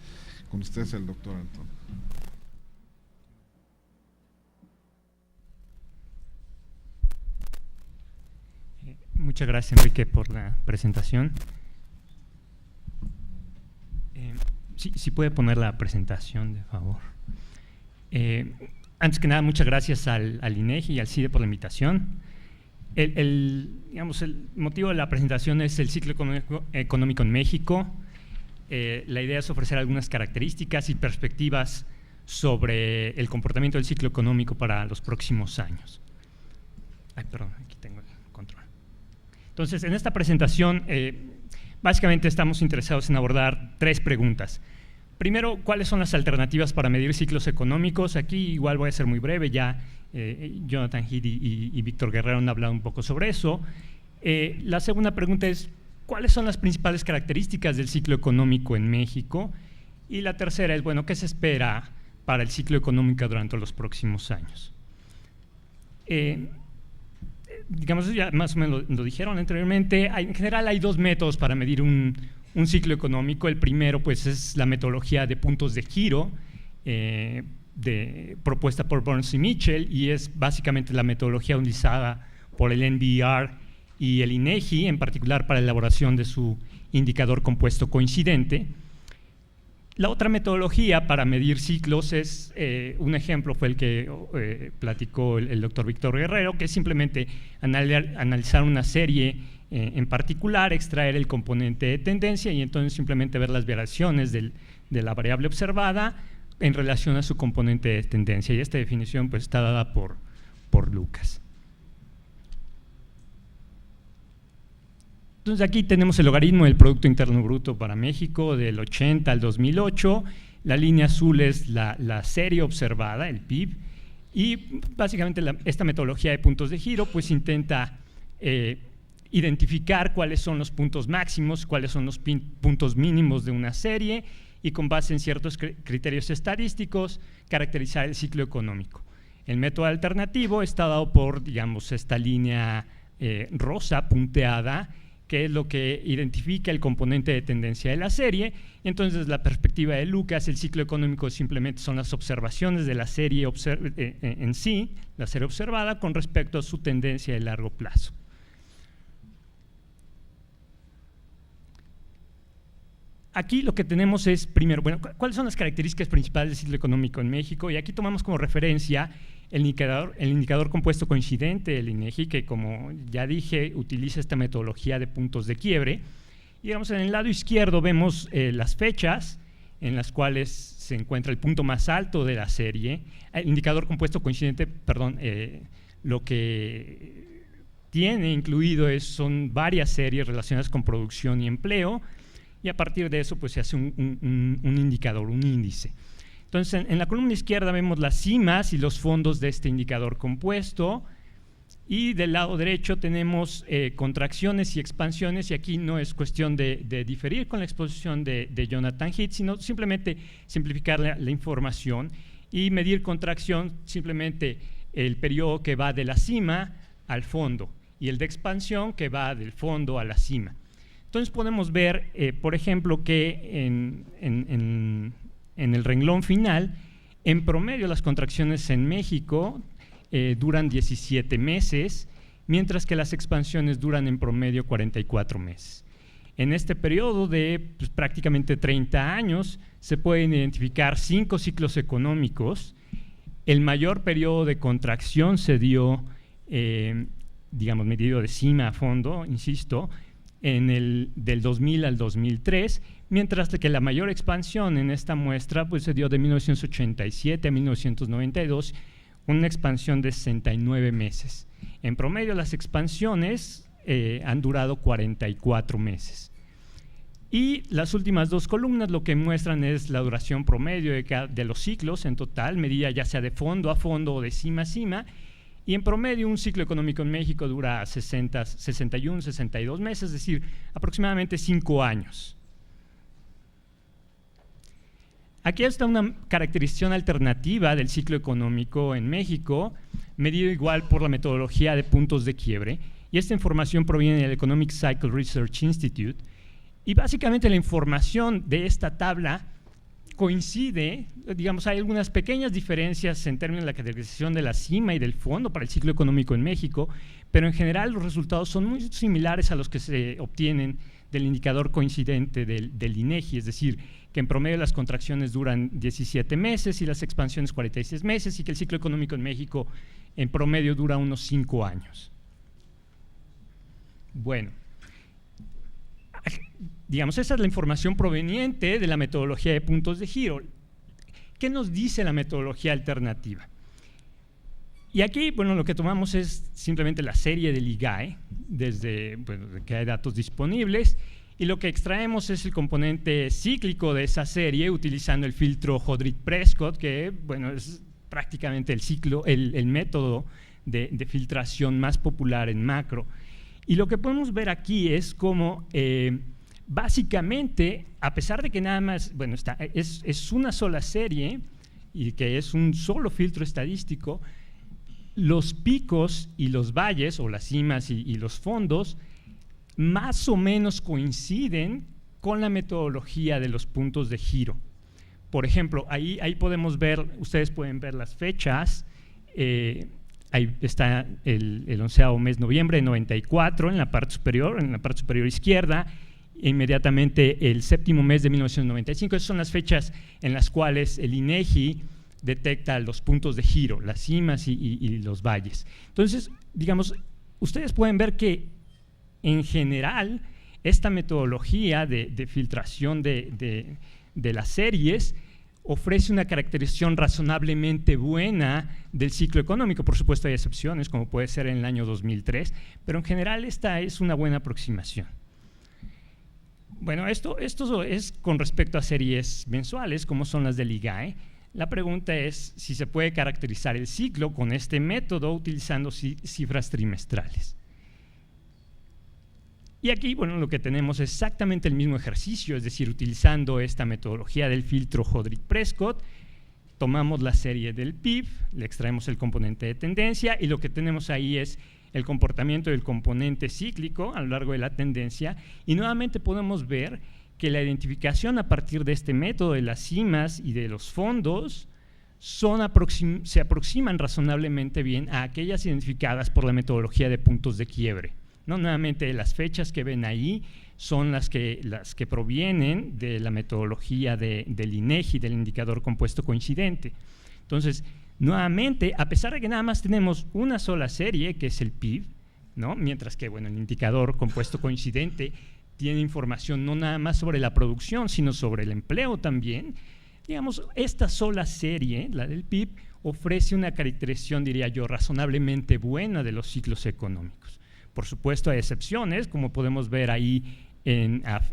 Con ustedes el doctor Antón. Muchas gracias, Enrique, por la presentación. Si puede poner la presentación, de favor. Antes que nada, muchas gracias al INEGI y al CIDE por la invitación. El motivo de la presentación es el ciclo económico en México. La idea es ofrecer algunas características y perspectivas sobre el comportamiento del ciclo económico para los próximos años. Perdón, aquí tengo el control. Entonces, en esta presentación, básicamente estamos interesados en abordar 3 preguntas. Primero, ¿cuáles son las alternativas para medir ciclos económicos? Aquí igual voy a ser muy breve, ya Jonathan Heath y Víctor Guerrero han hablado un poco sobre eso. La segunda pregunta es, ¿cuáles son las principales características del ciclo económico en México? Y la tercera es, bueno, ¿qué se espera para el ciclo económico durante los próximos años? Digamos, ya más o menos lo dijeron anteriormente, en general hay 2 métodos para medir un ciclo económico. El primero pues es la metodología de puntos de giro propuesta por Burns y Mitchell, y es básicamente la metodología por el NBER y el INEGI, en particular para la elaboración de su indicador compuesto coincidente. La otra metodología para medir ciclos es, un ejemplo fue el que platicó el doctor Víctor Guerrero, que es simplemente analizar una serie en particular, extraer el componente de tendencia y entonces simplemente ver las variaciones de la variable observada en relación a su componente de tendencia. Y esta definición pues, está dada por Lucas. Entonces aquí tenemos el logaritmo del Producto Interno Bruto para México del 80 al 2008, la línea azul es la serie observada, el PIB, y básicamente esta metodología de puntos de giro pues intenta identificar cuáles son los puntos máximos, cuáles son los puntos mínimos de una serie y con base en ciertos criterios estadísticos caracterizar el ciclo económico. El método alternativo está dado por, digamos, esta línea rosa punteada, que es lo que identifica el componente de tendencia de la serie. Entonces, desde la perspectiva de Lucas, el ciclo económico simplemente son las observaciones de la serie en sí, la serie observada, con respecto a su tendencia de largo plazo. Aquí lo que tenemos es, primero, bueno, ¿cuáles son las características principales del ciclo económico en México? Y aquí tomamos como referencia el indicador compuesto coincidente del INEGI, que como ya dije, utiliza esta metodología de puntos de quiebre. Y digamos, en el lado izquierdo vemos las fechas en las cuales se encuentra el punto más alto de la serie. El indicador compuesto coincidente, perdón, lo que tiene incluido son varias series relacionadas con producción y empleo, y a partir de eso pues, se hace un indicador, un índice. Entonces, en la columna izquierda vemos las cimas y los fondos de este indicador compuesto, y del lado derecho tenemos contracciones y expansiones, y aquí no es cuestión de diferir con la exposición de Jonathan Heath, sino simplemente simplificar la información y medir contracción simplemente el periodo que va de la cima al fondo y el de expansión que va del fondo a la cima. Entonces podemos ver, por ejemplo, que en el renglón final, en promedio las contracciones en México duran 17 meses, mientras que las expansiones duran en promedio 44 meses. En este periodo de pues, prácticamente 30 años se pueden identificar 5 ciclos económicos. El mayor periodo de contracción se dio, digamos, medido de cima a fondo, insisto, del 2000 al 2003, mientras que la mayor expansión en esta muestra pues, se dio de 1987 a 1992, una expansión de 69 meses. En promedio las expansiones han durado 44 meses. Y las últimas dos columnas lo que muestran es la duración promedio de los ciclos en total, medida ya sea de fondo a fondo o de cima a cima, y en promedio un ciclo económico en México dura 61, 62 meses, es decir, aproximadamente 5 años. Aquí está una caracterización alternativa del ciclo económico en México, medido igual por la metodología de puntos de quiebre, y esta información proviene del Economic Cycle Research Institute, y básicamente la información de esta tabla coincide, digamos, hay algunas pequeñas diferencias en términos de la caracterización de la cima y del fondo para el ciclo económico en México, pero en general los resultados son muy similares a los que se obtienen del indicador coincidente del INEGI, es decir, que en promedio las contracciones duran 17 meses y las expansiones 46 meses y que el ciclo económico en México en promedio dura unos 5 años. Bueno, digamos, esa es la información proveniente de la metodología de puntos de giro. ¿Qué nos dice la metodología alternativa? Y aquí, bueno, lo que tomamos es simplemente la serie del IGAE, desde que hay datos disponibles, y lo que extraemos es el componente cíclico de esa serie utilizando el filtro Hodrick-Prescott, que, bueno, es prácticamente el método de filtración más popular en macro. Y lo que podemos ver aquí es cómo básicamente, a pesar de que nada más, bueno, es una sola serie y que es un solo filtro estadístico, los picos y los valles, o las cimas y los fondos, más o menos coinciden con la metodología de los puntos de giro. Por ejemplo, ahí podemos ver, ustedes pueden ver las fechas, ahí está el 11º mes de noviembre de 94 en la parte superior izquierda, e inmediatamente el 7º mes de 1995. Esas son las fechas en las cuales el INEGI detecta los puntos de giro, las cimas y los valles. Entonces, digamos, ustedes pueden ver que en general esta metodología de filtración de las series ofrece una caracterización razonablemente buena del ciclo económico. Por supuesto hay excepciones, como puede ser en el año 2003, pero en general esta es una buena aproximación. Bueno, esto es con respecto a series mensuales, como son las del IGAE. La pregunta es si se puede caracterizar el ciclo con este método utilizando cifras trimestrales. Y aquí, bueno, lo que tenemos es exactamente el mismo ejercicio, es decir, utilizando esta metodología del filtro Hodrick-Prescott, tomamos la serie del PIB, le extraemos el componente de tendencia y lo que tenemos ahí es el comportamiento del componente cíclico a lo largo de la tendencia, y nuevamente podemos ver que la identificación a partir de este método de las cimas y de los fondos se aproximan razonablemente bien a aquellas identificadas por la metodología de puntos de quiebre, ¿no? Nuevamente las fechas que ven ahí son las que provienen de la metodología del INEGI, del indicador compuesto coincidente. Entonces, nuevamente, a pesar de que nada más tenemos una sola serie, que es el PIB, ¿no? Mientras que, bueno, el indicador compuesto coincidente tiene información no nada más sobre la producción, sino sobre el empleo también. Digamos, esta sola serie, la del PIB, ofrece una caracterización, diría yo, razonablemente buena de los ciclos económicos. Por supuesto, hay excepciones, como podemos ver ahí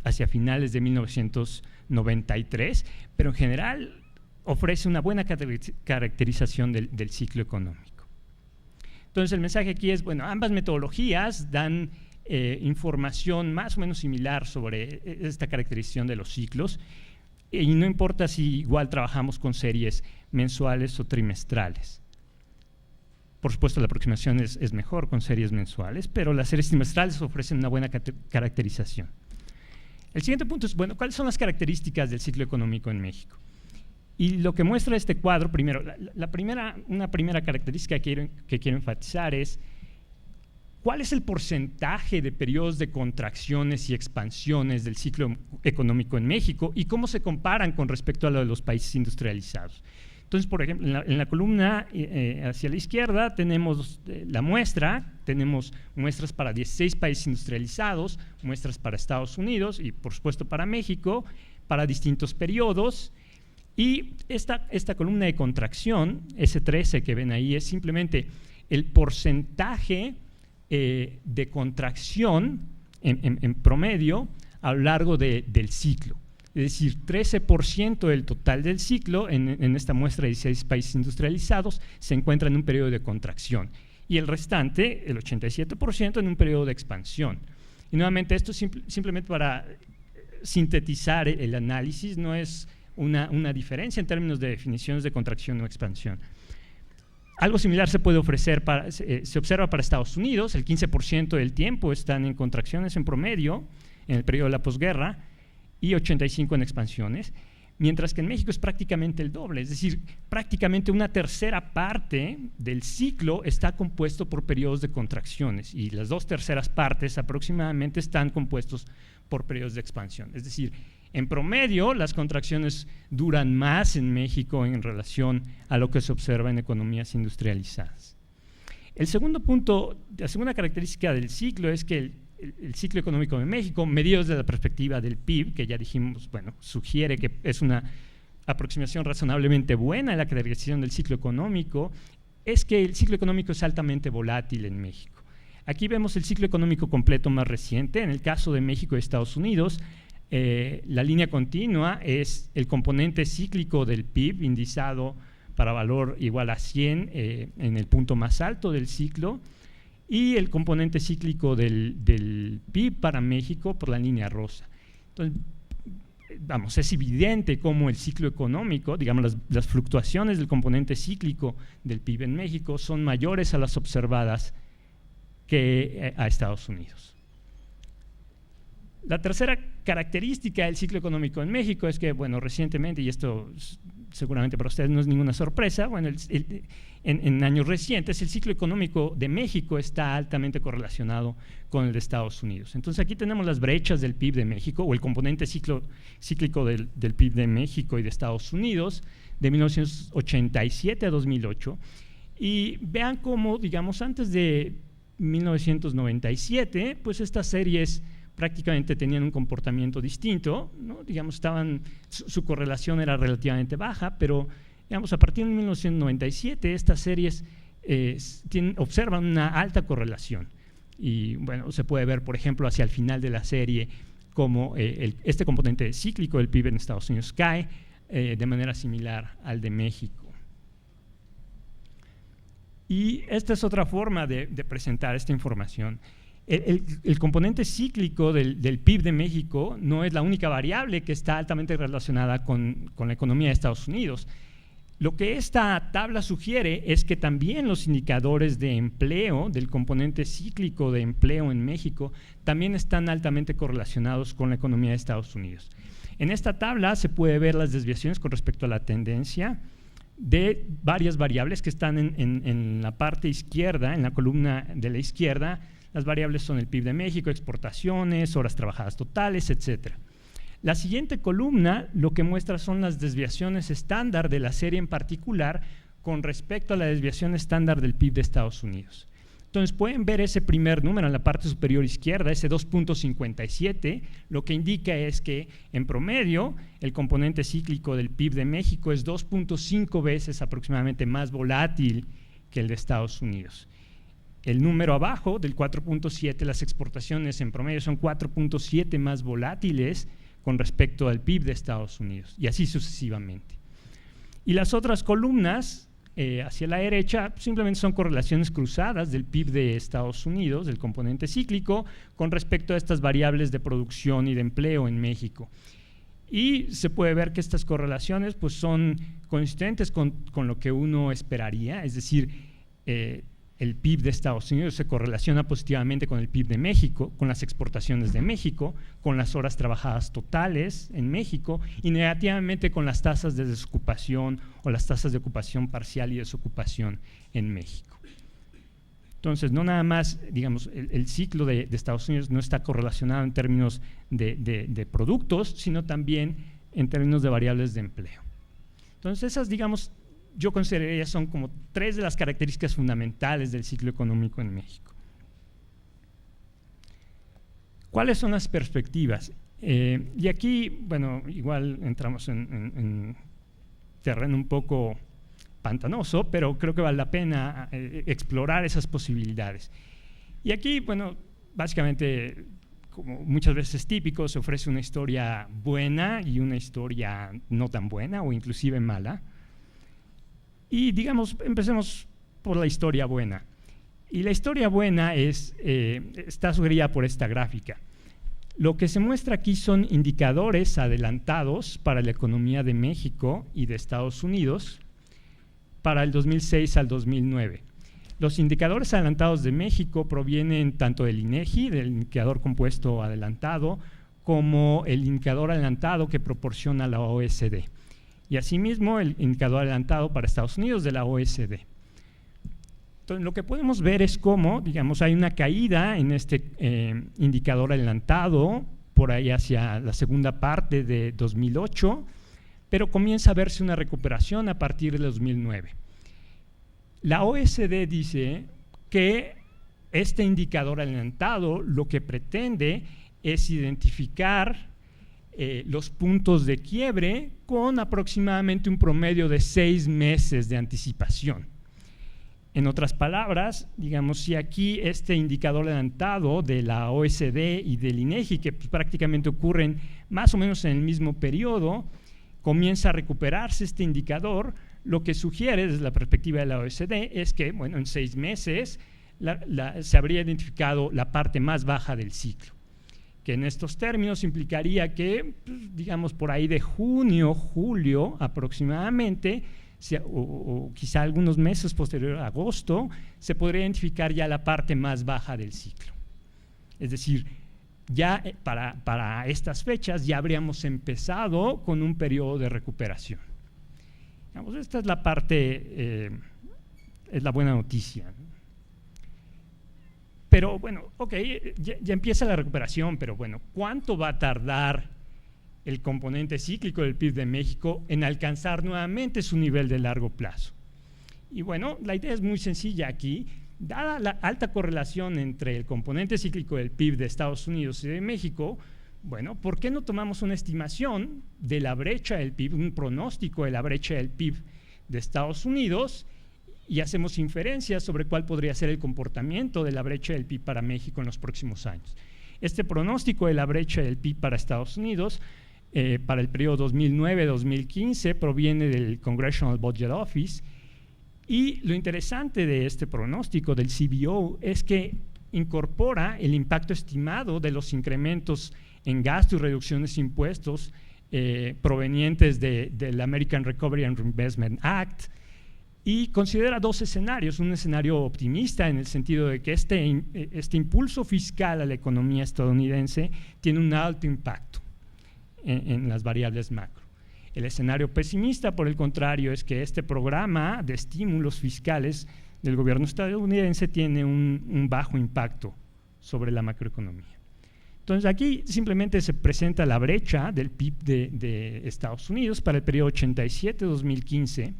hacia finales de 1993, pero en general ofrece una buena caracterización del ciclo económico. Entonces, el mensaje aquí es, bueno, ambas metodologías dan información más o menos similar sobre esta caracterización de los ciclos, y no importa si igual trabajamos con series mensuales o trimestrales. Por supuesto, la aproximación es mejor con series mensuales, pero las series trimestrales ofrecen una buena caracterización. El siguiente punto es, bueno, ¿cuáles son las características del ciclo económico en México? Y lo que muestra este cuadro, primero, una primera característica que quiero enfatizar es ¿cuál es el porcentaje de periodos de contracciones y expansiones del ciclo económico en México y cómo se comparan con respecto a lo de los países industrializados? Entonces, por ejemplo, en la columna hacia la izquierda tenemos la muestra, tenemos muestras para 16 países industrializados, muestras para Estados Unidos y, por supuesto, para México, para distintos periodos. Y esta columna de contracción, S13 que ven ahí, es simplemente el porcentaje de contracción en promedio a lo largo del ciclo. Es decir, 13% del total del ciclo en esta muestra de 16 países industrializados se encuentra en un periodo de contracción y el restante, el 87%, en un periodo de expansión. Y nuevamente esto es simplemente para sintetizar el análisis, no es una diferencia en términos de definiciones de contracción o expansión. Algo similar se puede ofrecer, se observa para Estados Unidos, el 15% del tiempo están en contracciones en promedio en el periodo de la posguerra y 85% en expansiones, mientras que en México es prácticamente el doble, es decir, prácticamente una tercera parte del ciclo está compuesto por periodos de contracciones y las 2/3 partes aproximadamente están compuestos por periodos de expansión. Es decir, en promedio, las contracciones duran más en México en relación a lo que se observa en economías industrializadas. El segundo punto, la segunda característica del ciclo es que el ciclo económico de México, medido desde la perspectiva del PIB, que ya dijimos, bueno, sugiere que es una aproximación razonablemente buena en la caracterización del ciclo económico, es que el ciclo económico es altamente volátil en México. Aquí vemos el ciclo económico completo más reciente. En el caso de México y Estados Unidos, la línea continua es el componente cíclico del PIB indizado para valor igual a 100 en el punto más alto del ciclo, y el componente cíclico del PIB para México por la línea rosa. Entonces, vamos, es evidente cómo el ciclo económico, digamos, las fluctuaciones del componente cíclico del PIB en México son mayores a las observadas que a Estados Unidos. La tercera característica del ciclo económico en México es que, bueno, recientemente, y esto seguramente para ustedes no es ninguna sorpresa, bueno, en años recientes el ciclo económico de México está altamente correlacionado con el de Estados Unidos. Entonces aquí tenemos las brechas del PIB de México, o el componente cíclico del PIB de México y de Estados Unidos, de 1987 a 2008, y vean cómo, digamos, antes de 1997, pues estas series prácticamente tenían un comportamiento distinto, ¿no? Digamos, su correlación era relativamente baja, pero digamos, a partir de 1997 estas series observan una alta correlación. Y bueno, se puede ver, por ejemplo, hacia el final de la serie cómo este componente cíclico del PIB en Estados Unidos cae de manera similar al de México. Y esta es otra forma de presentar esta información. El componente cíclico del PIB de México no es la única variable que está altamente relacionada con la economía de Estados Unidos. Lo que esta tabla sugiere es que también los indicadores de empleo, del componente cíclico de empleo en México, también están altamente correlacionados con la economía de Estados Unidos. En esta tabla se puede ver las desviaciones con respecto a la tendencia de varias variables que están en la parte izquierda, en la columna de la izquierda. Las variables son el PIB de México, exportaciones, horas trabajadas totales, etc. La siguiente columna lo que muestra son las desviaciones estándar de la serie en particular con respecto a la desviación estándar del PIB de Estados Unidos. Entonces pueden ver ese primer número en la parte superior izquierda, ese 2.57, lo que indica es que en promedio el componente cíclico del PIB de México es 2.5 veces aproximadamente más volátil que el de Estados Unidos. El número abajo del 4.7, las exportaciones en promedio son 4.7 más volátiles con respecto al PIB de Estados Unidos, y así sucesivamente. Y las otras columnas hacia la derecha simplemente son correlaciones cruzadas del PIB de Estados Unidos, del componente cíclico, con respecto a estas variables de producción y de empleo en México. Y se puede ver que estas correlaciones pues, son consistentes con lo que uno esperaría, es decir, el PIB de Estados Unidos se correlaciona positivamente con el PIB de México, con las exportaciones de México, con las horas trabajadas totales en México y negativamente con las tasas de desocupación o las tasas de ocupación parcial y desocupación en México. Entonces, no nada más, digamos, el ciclo de Estados Unidos no está correlacionado en términos de productos, sino también en términos de variables de empleo. Entonces, esas, digamos, yo consideraría son como 3 de las características fundamentales del ciclo económico en México. ¿Cuáles son las perspectivas? Y aquí, bueno, igual entramos en terreno un poco pantanoso, pero creo que vale la pena explorar esas posibilidades. Y aquí, bueno, básicamente, como muchas veces es típico, se ofrece una historia buena y una historia no tan buena o inclusive mala. Y digamos, empecemos por la historia buena. Y la historia buena está sugerida por esta gráfica. Lo que se muestra aquí son indicadores adelantados para la economía de México y de Estados Unidos para el 2006 al 2009. Los indicadores adelantados de México provienen tanto del INEGI, del indicador compuesto adelantado, como el indicador adelantado que proporciona la OECD. Y asimismo el indicador adelantado para Estados Unidos de la OECD. Entonces, lo que podemos ver es cómo, digamos, hay una caída en este indicador adelantado por ahí hacia la segunda parte de 2008, pero comienza a verse una recuperación a partir de 2009. La OECD dice que este indicador adelantado lo que pretende es identificar los puntos de quiebre con aproximadamente un promedio de 6 meses de anticipación. En otras palabras, digamos, si aquí este indicador adelantado de la OECD y del INEGI, que pues, prácticamente ocurren más o menos en el mismo periodo, comienza a recuperarse este indicador, lo que sugiere desde la perspectiva de la OECD es que, bueno, en 6 meses se habría identificado la parte más baja del ciclo, que en estos términos implicaría que, pues, digamos, por ahí de junio, julio aproximadamente, o quizá algunos meses posterior a agosto, se podría identificar ya la parte más baja del ciclo. Es decir, ya para estas fechas ya habríamos empezado con un periodo de recuperación. Digamos, esta es la parte, es la buena noticia. Pero bueno, ok, ya empieza la recuperación, pero bueno, ¿cuánto va a tardar el componente cíclico del PIB de México en alcanzar nuevamente su nivel de largo plazo? Y bueno, la idea es muy sencilla aquí. Dada la alta correlación entre el componente cíclico del PIB de Estados Unidos y de México, bueno, ¿por qué no tomamos una estimación de la brecha del PIB, un pronóstico de la brecha del PIB de Estados Unidos, y hacemos inferencias sobre cuál podría ser el comportamiento de la brecha del PIB para México en los próximos años? Este pronóstico de la brecha del PIB para Estados Unidos para el periodo 2009-2015 proviene del Congressional Budget Office, y lo interesante de este pronóstico del CBO es que incorpora el impacto estimado de los incrementos en gasto y reducciones de impuestos provenientes del American Recovery and Reinvestment Act, y considera dos escenarios: un escenario optimista en el sentido de que este impulso fiscal a la economía estadounidense tiene un alto impacto en las variables macro. El escenario pesimista, por el contrario, es que este programa de estímulos fiscales del gobierno estadounidense tiene un bajo impacto sobre la macroeconomía. Entonces aquí simplemente se presenta la brecha del PIB de Estados Unidos para el periodo 87-2015,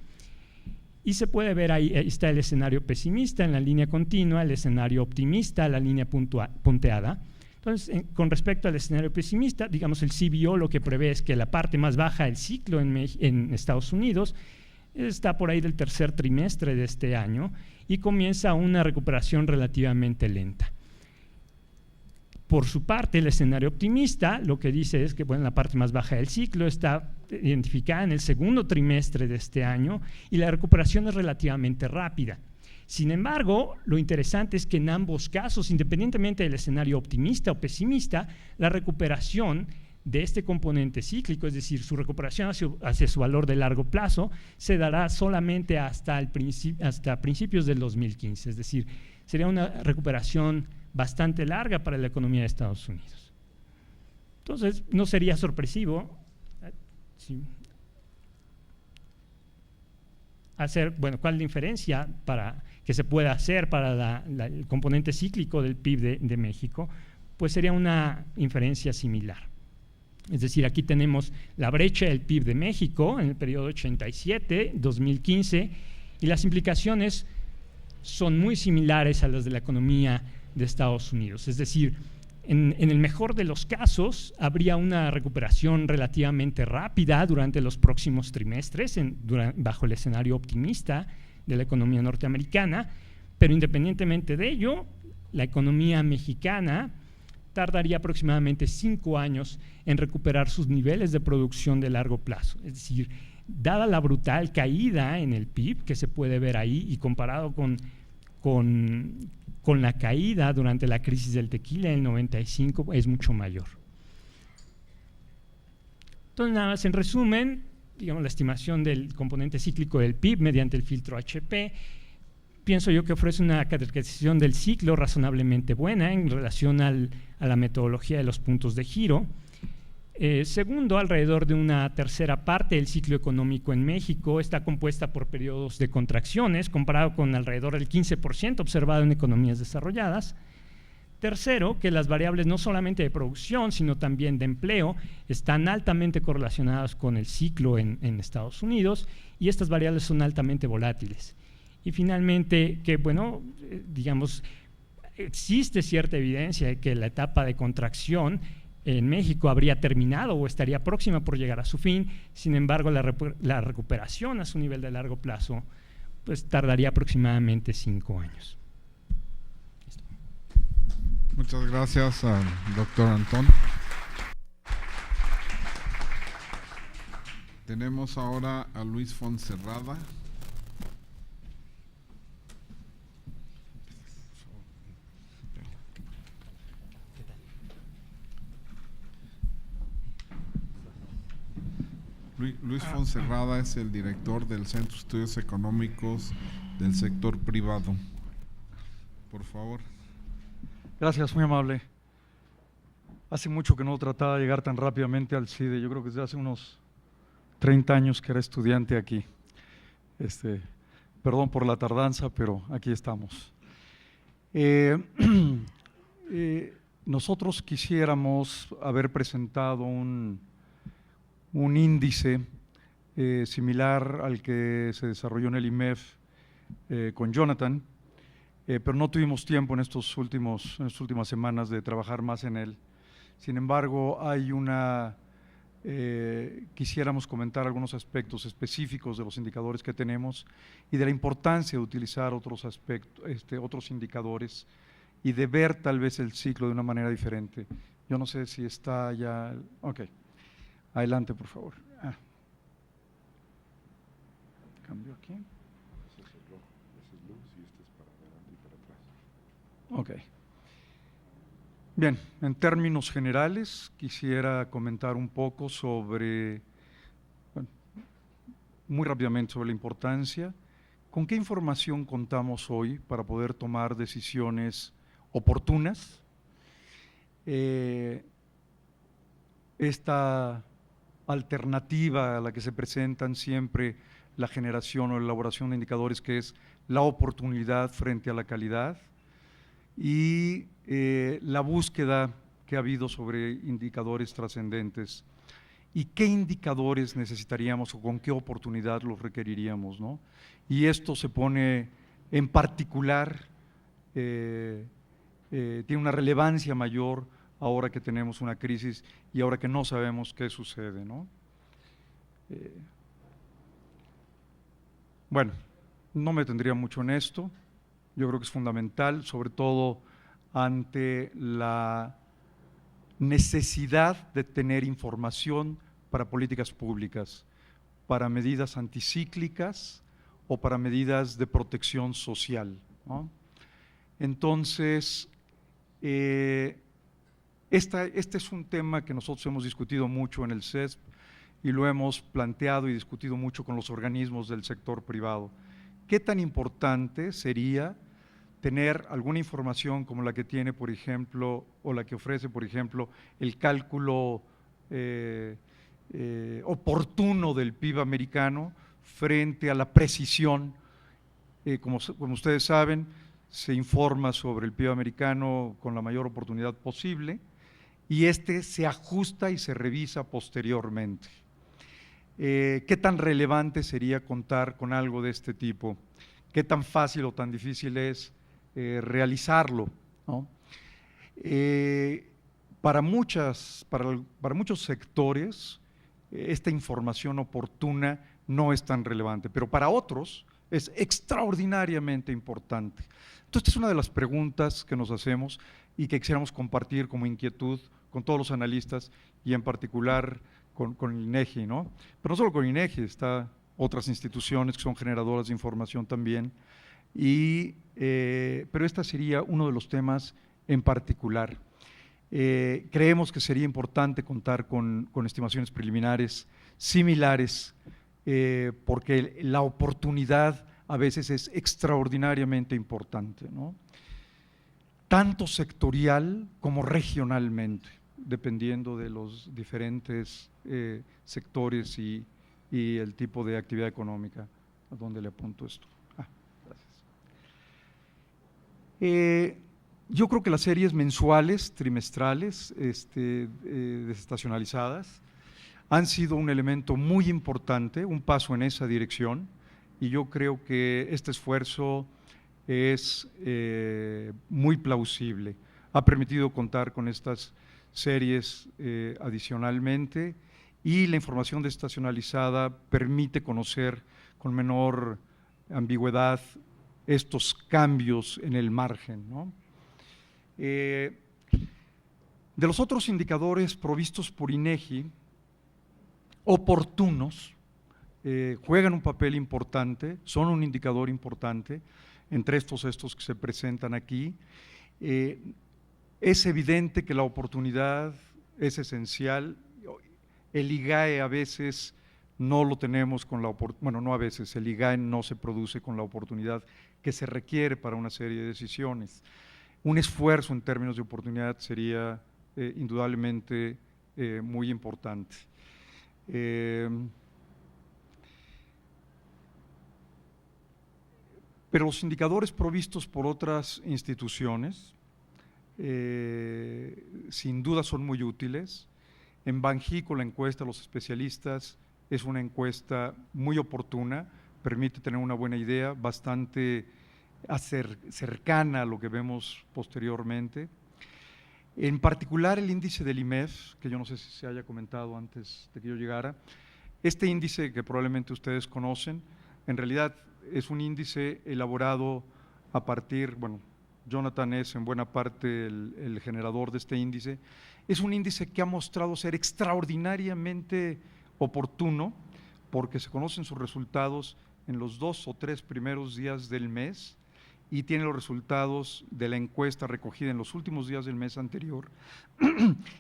y se puede ver ahí está el escenario pesimista en la línea continua, el escenario optimista, la línea punteada. Entonces, con respecto al escenario pesimista, digamos, el CBO lo que prevé es que la parte más baja del ciclo en Estados Unidos está por ahí del tercer trimestre de este año y comienza una recuperación relativamente lenta. Por su parte, el escenario optimista lo que dice es que bueno, la parte más baja del ciclo está identificada en el segundo trimestre de este año y la recuperación es relativamente rápida. Sin embargo, lo interesante es que en ambos casos, independientemente del escenario optimista o pesimista, la recuperación de este componente cíclico, es decir, su recuperación hacia su valor de largo plazo, se dará solamente hasta principios del 2015, es decir, sería una recuperación bastante larga para la economía de Estados Unidos. Entonces, no sería sorpresivo hacer, bueno, ¿cuál es la diferencia que se puede hacer para el componente cíclico del PIB de México? Pues sería una inferencia similar. Es decir, aquí tenemos la brecha del PIB de México en el periodo 87-2015 y las implicaciones son muy similares a las de la economía de Estados Unidos. Es decir, en el mejor de los casos habría una recuperación relativamente rápida durante los próximos trimestres bajo el escenario optimista de la economía norteamericana, pero independientemente de ello, la economía mexicana tardaría aproximadamente 5 años en recuperar sus niveles de producción de largo plazo. Es decir, dada la brutal caída en el PIB que se puede ver ahí y comparado con la caída durante la crisis del tequila en el 95 es mucho mayor. Entonces, nada más en resumen, digamos, la estimación del componente cíclico del PIB mediante el filtro HP, pienso yo que ofrece una caracterización del ciclo razonablemente buena en relación a la metodología de los puntos de giro. Segundo, alrededor de una tercera parte del ciclo económico en México está compuesta por periodos de contracciones, comparado con alrededor del 15% observado en economías desarrolladas. Tercero, que las variables no solamente de producción, sino también de empleo, están altamente correlacionadas con el ciclo en Estados Unidos, y estas variables son altamente volátiles. Y finalmente, que bueno, digamos, existe cierta evidencia de que la etapa de contracción en México habría terminado o estaría próxima por llegar a su fin. Sin embargo, la recuperación a su nivel de largo plazo pues tardaría aproximadamente 5 años. Muchas gracias al doctor Antón. Tenemos ahora a Luis Fonserrada. Luis Fonserrada es el director del Centro de Estudios Económicos del Sector Privado. Por favor. Gracias, muy amable. Hace mucho que no trataba de llegar tan rápidamente al CIDE, yo creo que desde hace unos 30 años que era estudiante aquí. Perdón por la tardanza, pero aquí estamos. Nosotros quisiéramos haber presentado un índice similar al que se desarrolló en el IMEF con Jonathan, pero no tuvimos tiempo en estas últimas semanas de trabajar más en él. Sin embargo, quisiéramos comentar algunos aspectos específicos de los indicadores que tenemos y de la importancia de utilizar otros indicadores y de ver tal vez el ciclo de una manera diferente. Yo no sé si está ya… Ok, adelante por favor. Cambio aquí. Ese es el rojo, ese es luz y este es para adelante y para atrás. Ok. Bien, en términos generales, quisiera comentar un poco muy rápidamente sobre la importancia. ¿Con qué información contamos hoy para poder tomar decisiones oportunas? Esta alternativa a la que se presentan siempre la generación o elaboración de indicadores, que es la oportunidad frente a la calidad, y la búsqueda que ha habido sobre indicadores trascendentes y qué indicadores necesitaríamos o con qué oportunidad los requeriríamos, ¿no? Y esto se pone en particular, tiene una relevancia mayor ahora que tenemos una crisis y ahora que no sabemos qué sucede, ¿no? Bueno, no me detendría mucho en esto. Yo creo que es fundamental, sobre todo ante la necesidad de tener información para políticas públicas, para medidas anticíclicas o para medidas de protección social, ¿no? Entonces, este es un tema que nosotros hemos discutido mucho en el CESP y lo hemos planteado y discutido mucho con los organismos del sector privado. ¿Qué tan importante sería tener alguna información como la que tiene, por ejemplo, o la que ofrece, por ejemplo, el cálculo oportuno del PIB americano frente a la precisión? Como ustedes saben, se informa sobre el PIB americano con la mayor oportunidad posible y se ajusta y se revisa posteriormente. ¿Qué tan relevante sería contar con algo de este tipo? ¿Qué tan fácil o tan difícil es realizarlo, ¿no? Para muchos sectores, esta información oportuna no es tan relevante, pero para otros es extraordinariamente importante. Entonces, esta es una de las preguntas que nos hacemos y que quisiéramos compartir como inquietud con todos los analistas y en particular con el INEGI, ¿no? Pero no solo con INEGI, está otras instituciones que son generadoras de información también, pero este sería uno de los temas en particular. Creemos que sería importante contar con estimaciones preliminares similares, porque la oportunidad a veces es extraordinariamente importante, ¿no? Tanto sectorial como regionalmente, dependiendo de los diferentes sectores y el tipo de actividad económica. ¿A dónde le apunto esto? Gracias. Yo creo que las series mensuales, trimestrales, desestacionalizadas, han sido un elemento muy importante, un paso en esa dirección, y yo creo que este esfuerzo es muy plausible. Ha permitido contar con estas series adicionalmente, y la información desestacionalizada permite conocer con menor ambigüedad estos cambios en el margen, ¿no? De los otros indicadores provistos por INEGI, oportunos, juegan un papel importante, son un indicador importante, entre estos que se presentan aquí. Es evidente que la oportunidad es esencial. El IGAE a veces no lo tenemos con la oportunidad, bueno, no a veces, el IGAE no se produce con la oportunidad que se requiere para una serie de decisiones. Un esfuerzo en términos de oportunidad sería indudablemente muy importante. Pero los indicadores provistos por otras instituciones, sin duda son muy útiles. En Banjico, la encuesta de los especialistas es una encuesta muy oportuna, permite tener una buena idea, bastante cercana a lo que vemos posteriormente. En particular, el índice del IMEF, que yo no sé si se haya comentado antes de que yo llegara, este índice que probablemente ustedes conocen, en realidad es un índice elaborado a partir, bueno, Jonathan es en buena parte el generador de este índice. Es un índice que ha mostrado ser extraordinariamente oportuno porque se conocen sus resultados en los 2 o 3 primeros días del mes y tiene los resultados de la encuesta recogida en los últimos días del mes anterior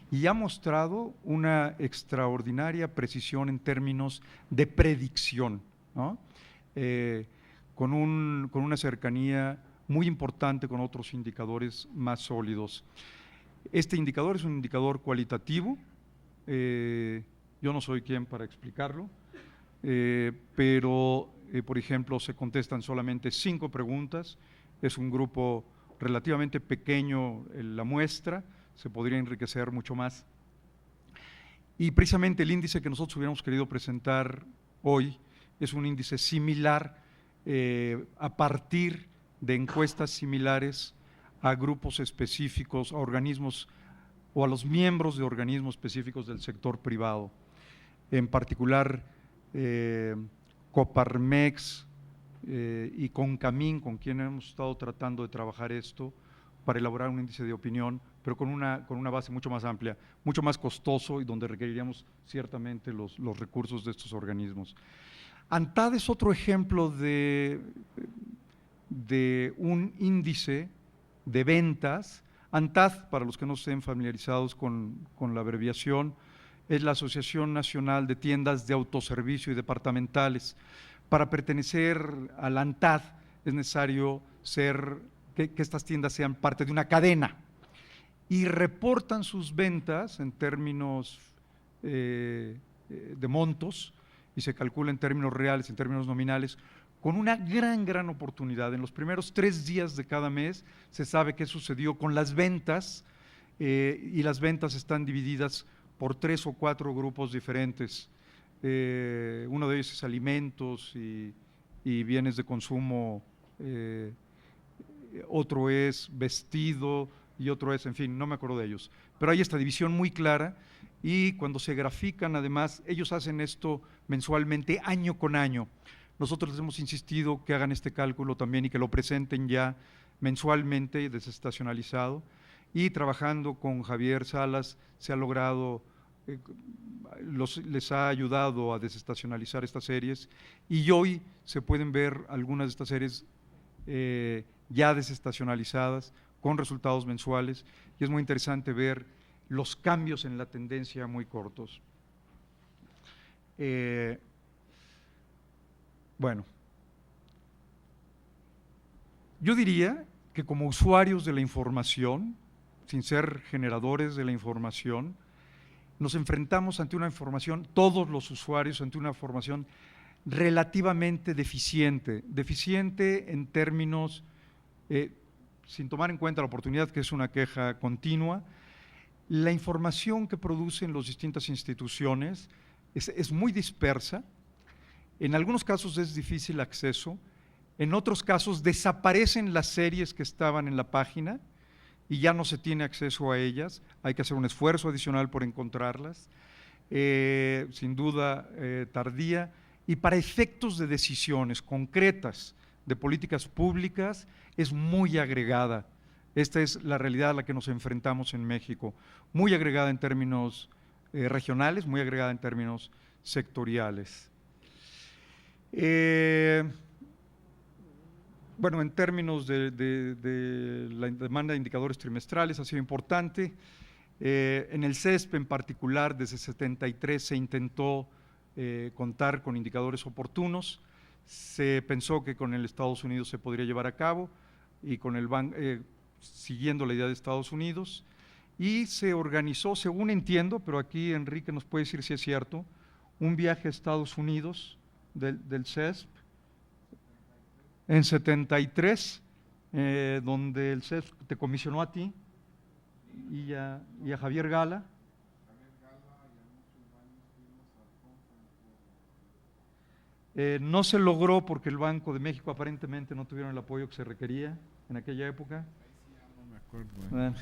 y ha mostrado una extraordinaria precisión en términos de predicción, ¿no? Con una cercanía muy importante con otros indicadores más sólidos. Este indicador es un indicador cualitativo, yo no soy quien para explicarlo, pero por ejemplo se contestan solamente 5 preguntas, es un grupo relativamente pequeño en la muestra, se podría enriquecer mucho más. Y precisamente el índice que nosotros hubiéramos querido presentar hoy es un índice similar a partir de encuestas similares a grupos específicos, a organismos o a los miembros de organismos específicos del sector privado. En particular, Coparmex y Concamín, con quien hemos estado tratando de trabajar esto para elaborar un índice de opinión, pero con una base mucho más amplia, mucho más costoso y donde requeriríamos ciertamente los recursos de estos organismos. ANTAD es otro ejemplo de un índice de ventas. ANTAD, para los que no estén familiarizados con la abreviación, es la Asociación Nacional de Tiendas de Autoservicio y Departamentales. Para pertenecer al ANTAD es necesario que estas tiendas sean parte de una cadena y reportan sus ventas en términos de montos y se calcula en términos reales, en términos nominales, con una gran oportunidad. En los primeros 3 días de cada mes se sabe qué sucedió con las ventas y las ventas están divididas por 3 o 4 grupos diferentes. Uno de ellos es alimentos y bienes de consumo, otro es vestido y otro es, en fin, no me acuerdo de ellos. Pero hay esta división muy clara y cuando se grafican, además, ellos hacen esto mensualmente, año con año. Nosotros les hemos insistido que hagan este cálculo también y que lo presenten ya mensualmente, desestacionalizado, y trabajando con Javier Salas se ha logrado, les ha ayudado a desestacionalizar estas series y hoy se pueden ver algunas de estas series ya desestacionalizadas con resultados mensuales y es muy interesante ver los cambios en la tendencia muy cortos. Bueno, yo diría que como usuarios de la información, sin ser generadores de la información, nos enfrentamos ante una información, todos los usuarios, ante una información relativamente deficiente en términos, sin tomar en cuenta la oportunidad que es una queja continua, la información que producen las distintas instituciones es muy dispersa, en algunos casos es difícil acceso, en otros casos desaparecen las series que estaban en la página y ya no se tiene acceso a ellas, hay que hacer un esfuerzo adicional por encontrarlas, sin duda tardía, y para efectos de decisiones concretas de políticas públicas es muy agregada. Esta es la realidad a la que nos enfrentamos en México, muy agregada en términos regionales, muy agregada en términos sectoriales. Bueno, en términos de la demanda de indicadores trimestrales ha sido importante. En el CESP en particular, desde 73 se intentó contar con indicadores oportunos. Se pensó que con el Estados Unidos se podría llevar a cabo y con el siguiendo la idea de Estados Unidos. y se organizó, según entiendo, pero aquí Enrique nos puede decir si es cierto, un viaje a Estados Unidos del CESP en 73, donde el CESP te comisionó a ti y a Javier Gala. No se logró porque el Banco de México aparentemente no tuvieron el apoyo que se requería en aquella época. No me acuerdo. Bueno.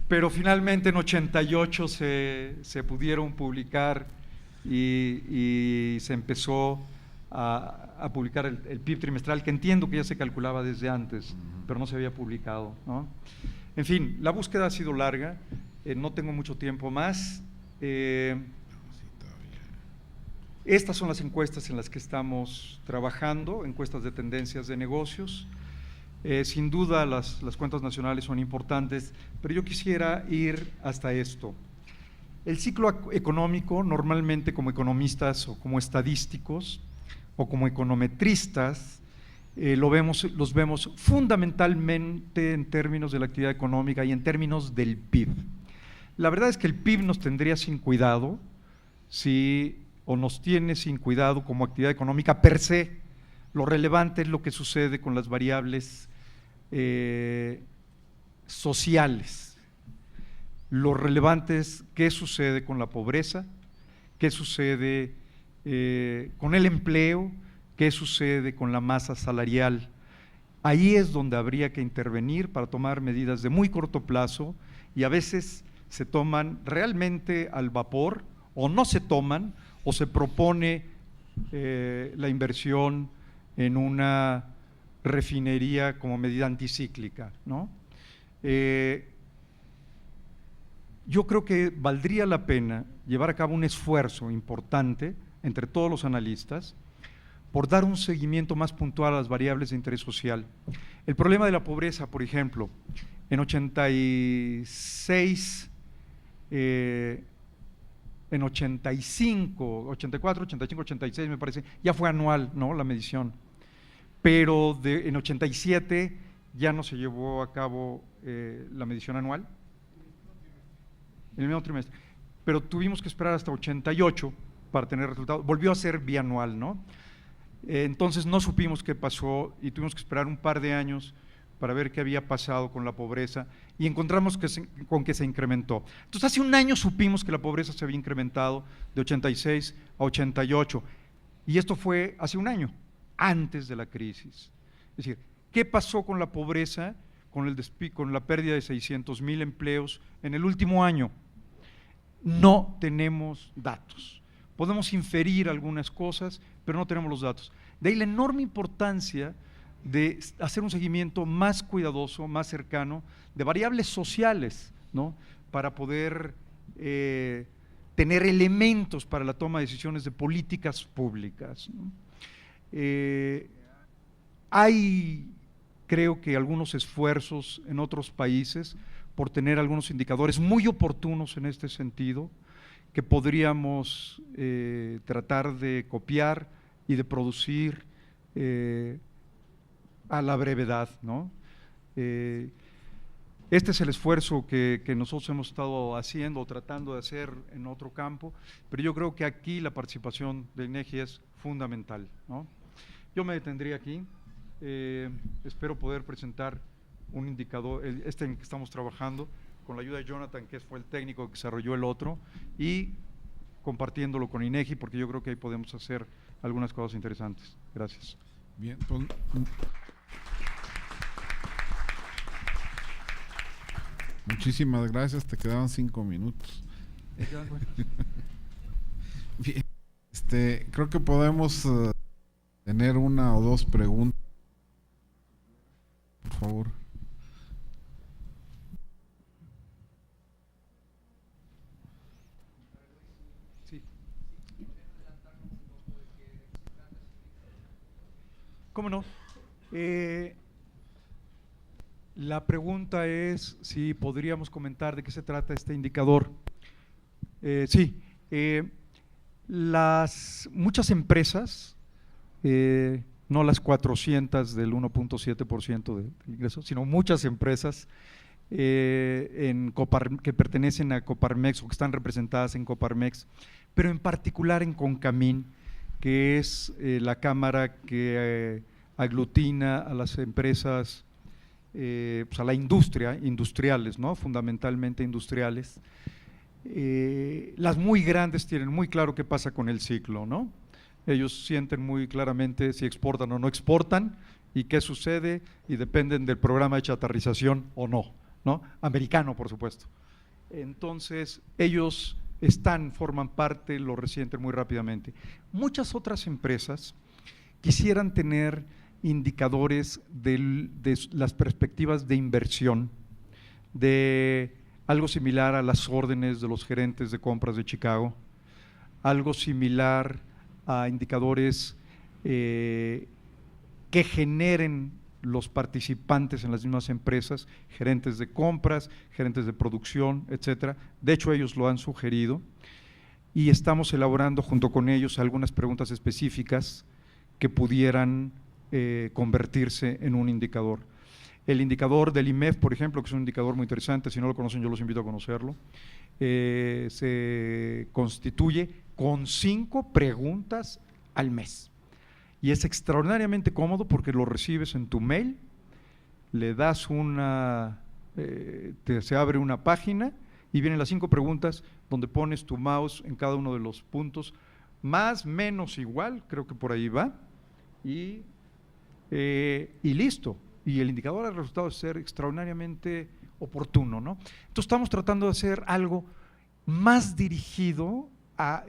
Pero finalmente en 88 se pudieron publicar y se empezó a publicar el PIB trimestral, que entiendo que ya se calculaba desde antes, pero no se había publicado, ¿no? En fin, la búsqueda ha sido larga, no tengo mucho tiempo más. Estas son las encuestas en las que estamos trabajando, encuestas de tendencias de negocios. Sin duda las cuentas nacionales son importantes, pero yo quisiera ir hasta esto. El ciclo económico, normalmente como economistas o como estadísticos o como econometristas, los vemos fundamentalmente en términos de la actividad económica y en términos del PIB. La verdad es que el PIB nos tendría sin cuidado o nos tiene sin cuidado como actividad económica per se. Lo relevante es lo que sucede con las variables sociales. Lo relevante es qué sucede con la pobreza, qué sucede con el empleo, qué sucede con la masa salarial. Ahí es donde habría que intervenir para tomar medidas de muy corto plazo, y a veces se toman realmente al vapor, o no se toman, o se propone la inversión en una refinería como medida anticíclica, ¿no? Yo creo que valdría la pena llevar a cabo un esfuerzo importante entre todos los analistas por dar un seguimiento más puntual a las variables de interés social. El problema de la pobreza, por ejemplo, en 86, en 85, 84, 85, 86 me parece, ya fue anual, ¿no?, la medición, pero en 87 ya no se llevó a cabo la medición anual, en el mismo trimestre, pero tuvimos que esperar hasta 88 para tener resultados, volvió a ser bianual, ¿no? Entonces no supimos qué pasó y tuvimos que esperar un par de años para ver qué había pasado con la pobreza, y encontramos que se incrementó. Entonces hace un año supimos que la pobreza se había incrementado de 86 a 88, y esto fue hace un año, antes de la crisis. Es decir, ¿qué pasó con la pobreza, con la pérdida de 600,000 empleos en el último año? No tenemos datos. Podemos inferir algunas cosas, pero no tenemos los datos. De ahí la enorme importancia de hacer un seguimiento más cuidadoso, más cercano, de variables sociales, ¿no?, para poder tener elementos para la toma de decisiones de políticas públicas, ¿no? Hay, creo que, algunos esfuerzos en otros países por tener algunos indicadores muy oportunos en este sentido, que podríamos tratar de copiar y de producir a la brevedad, ¿no? Este es el esfuerzo que nosotros hemos estado haciendo o tratando de hacer en otro campo, pero yo creo que aquí la participación del INEGI es fundamental, ¿no? Yo me detendría aquí, espero poder presentar un indicador, en que estamos trabajando, con la ayuda de Jonathan, que fue el técnico que desarrolló el otro, y compartiéndolo con INEGI, porque yo creo que ahí podemos hacer algunas cosas interesantes. Gracias. Bien, pues, muchísimas gracias, te quedaban 5 minutos. Bien, creo que podemos tener una o dos preguntas, por favor. Sí. ¿Cómo no? La pregunta es si podríamos comentar de qué se trata este indicador. Sí, muchas empresas, no las 400 del 1.7% de ingresos, sino muchas empresas que pertenecen a Coparmex o que están representadas en Coparmex, pero en particular en CONCAMIN, que es la cámara que aglutina a las empresas, pues a la industria, industriales, ¿no? Fundamentalmente industriales. Las muy grandes tienen muy claro qué pasa con el ciclo, ¿no? Ellos sienten muy claramente si exportan o no exportan y qué sucede, y dependen del programa de chatarrización o no, ¿no? Americano, por supuesto. Entonces, ellos forman parte, lo resienten muy rápidamente. Muchas otras empresas quisieran tener indicadores de las perspectivas de inversión, de algo similar a las órdenes de los gerentes de compras de Chicago, algo similar a indicadores que generen los participantes en las mismas empresas, gerentes de compras, gerentes de producción, etcétera. De hecho, ellos lo han sugerido y estamos elaborando junto con ellos algunas preguntas específicas que pudieran convertirse en un indicador. El indicador del IMEF, por ejemplo, que es un indicador muy interesante, si no lo conocen yo los invito a conocerlo, se constituye con 5 preguntas al mes. Y es extraordinariamente cómodo porque lo recibes en tu mail, le das se abre una página y vienen las 5 preguntas donde pones tu mouse en cada uno de los puntos, más, menos, igual, creo que por ahí va, y listo. Y el indicador ha resultado ser extraordinariamente oportuno, ¿no? Entonces estamos tratando de hacer algo más dirigido a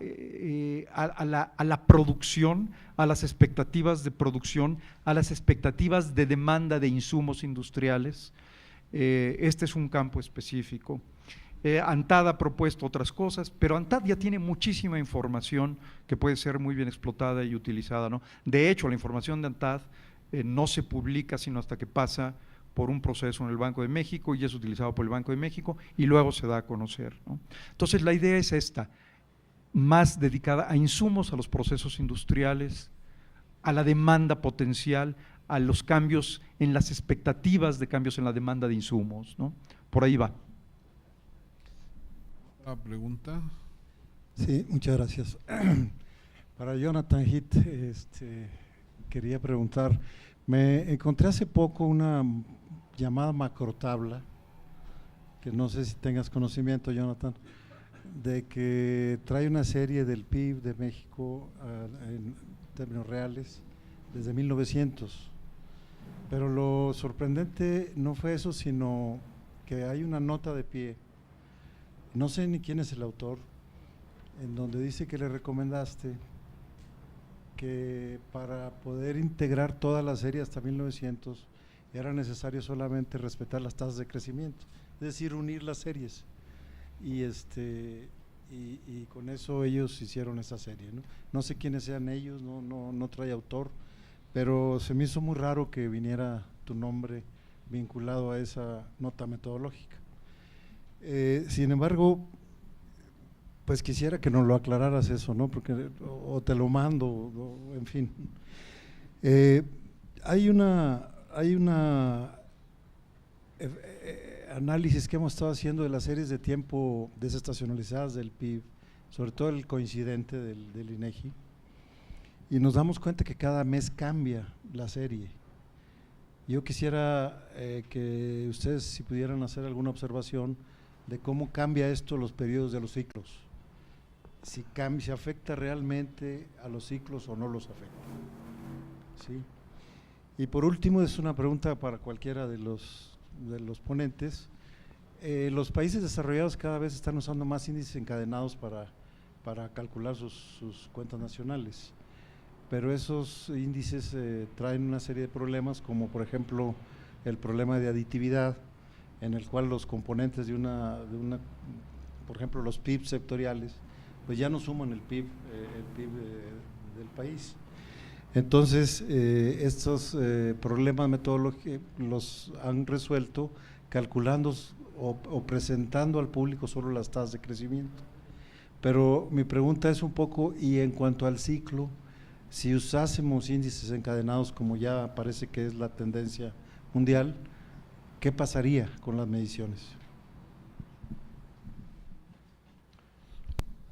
la producción, a las expectativas de producción, a las expectativas de demanda de insumos industriales. Este es un campo específico. ANTAD ha propuesto otras cosas, pero ANTAD ya tiene muchísima información que puede ser muy bien explotada y utilizada, ¿no? De hecho, la información de ANTAD no se publica sino hasta que pasa por un proceso en el Banco de México y es utilizado por el Banco de México y luego se da a conocer, ¿no? Entonces, la idea es esta, más dedicada a insumos, a los procesos industriales, a la demanda potencial, a los cambios en las expectativas de cambios en la demanda de insumos, ¿no? Por ahí va. La pregunta. Sí, muchas gracias. Para Jonathan Heath, quería preguntar, me encontré hace poco una llamada macrotabla, que no sé si tengas conocimiento, Jonathan, de que trae una serie del PIB de México en términos reales desde 1900, pero lo sorprendente no fue eso, sino que hay una nota de pie, no sé ni quién es el autor, en donde dice que le recomendaste que para poder integrar toda la serie hasta 1900 era necesario solamente respetar las tasas de crecimiento, es decir, unir las series. Y con eso ellos hicieron esa serie, ¿no? No sé quiénes sean ellos, no trae autor, pero se me hizo muy raro que viniera tu nombre vinculado a esa nota metodológica. Sin embargo, pues quisiera que nos lo aclararas eso, ¿no? Porque o te lo mando, o en fin. Hay una análisis que hemos estado haciendo de las series de tiempo desestacionalizadas del PIB, sobre todo el coincidente del INEGI, y nos damos cuenta que cada mes cambia la serie. Yo quisiera que ustedes, si pudieran hacer alguna observación de cómo cambia esto los periodos de los ciclos, si afecta realmente a los ciclos o no los afecta, ¿sí? Y por último, es una pregunta para cualquiera de los ponentes. Los países desarrollados cada vez están usando más índices encadenados para calcular sus cuentas nacionales, pero esos índices traen una serie de problemas, como por ejemplo el problema de aditividad, en el cual los componentes de una por ejemplo los PIB sectoriales, pues ya no suman el PIB del país. Entonces, estos problemas metodológicos los han resuelto calculando o presentando al público solo las tasas de crecimiento. Pero mi pregunta es un poco, y en cuanto al ciclo, si usásemos índices encadenados como ya parece que es la tendencia mundial, ¿qué pasaría con las mediciones?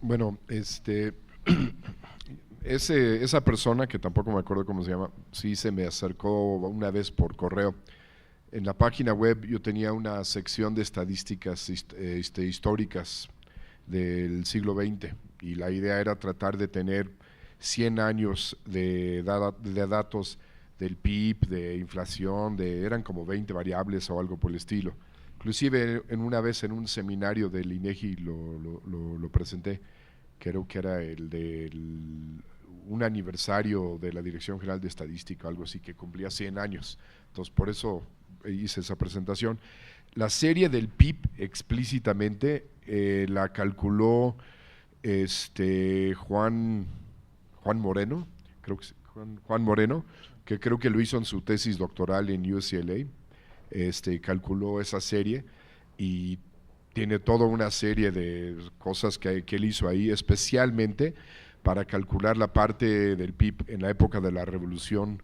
Bueno, esa persona, que tampoco me acuerdo cómo se llama, sí se me acercó una vez por correo. En la página web yo tenía una sección de estadísticas históricas del siglo XX, y la idea era tratar de tener 100 años de datos del PIB, de inflación, eran como 20 variables o algo por el estilo. Inclusive una vez en un seminario del INEGI lo presenté, creo que era un aniversario de la Dirección General de Estadística, algo así, que cumplía 100 años. Entonces, por eso hice esa presentación. La serie del PIB explícitamente la calculó Juan Moreno, creo que Juan Moreno, que creo que lo hizo en su tesis doctoral en UCLA. Calculó esa serie y tiene toda una serie de cosas que él hizo ahí, especialmente para calcular la parte del PIB en la época de la Revolución,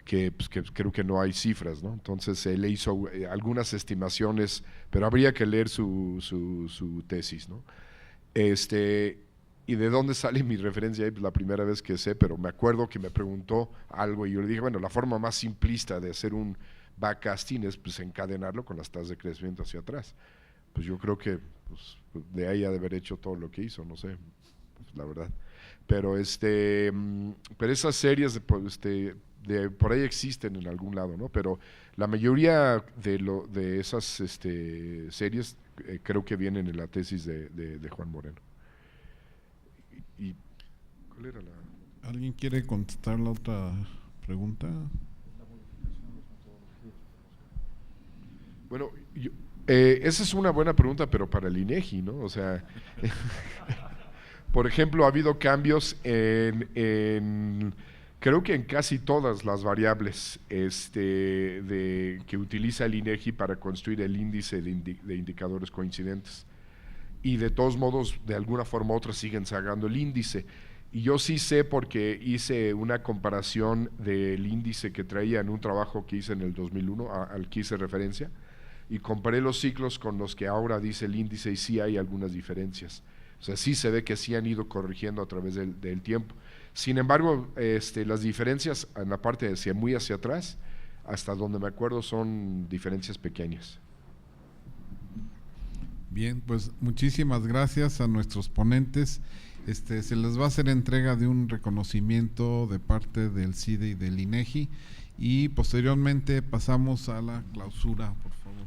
que creo que no hay cifras, ¿no? Entonces él hizo algunas estimaciones, pero habría que leer su tesis, ¿no? ¿Y de dónde sale mi referencia ahí? Pues la primera vez que sé, pero me acuerdo que me preguntó algo y yo le dije, bueno, la forma más simplista de hacer un backcasting es pues encadenarlo con las tasas de crecimiento hacia atrás. Pues yo creo que pues, de ahí ha de haber hecho todo lo que hizo, no sé, pues, la verdad. Pero pero esas series por ahí existen en algún lado, ¿no? Pero la mayoría de esas series creo que vienen en la tesis de Juan Moreno. ¿Y cuál era la? ¿Alguien quiere contestar la otra pregunta? Bueno, esa es una buena pregunta, pero para el INEGI, ¿no? O sea, por ejemplo, ha habido cambios creo que en casi todas las variables que utiliza el INEGI para construir el índice de indicadores coincidentes. Y de todos modos, de alguna forma u otra, siguen sacando el índice. Y yo sí sé porque hice una comparación del índice que traía en un trabajo que hice en el 2001, al que hice referencia, y comparé los ciclos con los que ahora dice el índice y sí hay algunas diferencias. O sea, sí se ve que sí han ido corrigiendo a través del tiempo. Sin embargo, las diferencias en la parte muy hacia atrás, hasta donde me acuerdo, son diferencias pequeñas. Bien, pues muchísimas gracias a nuestros ponentes. Se les va a hacer entrega de un reconocimiento de parte del CIDE y del INEGI, y posteriormente pasamos a la clausura, por favor.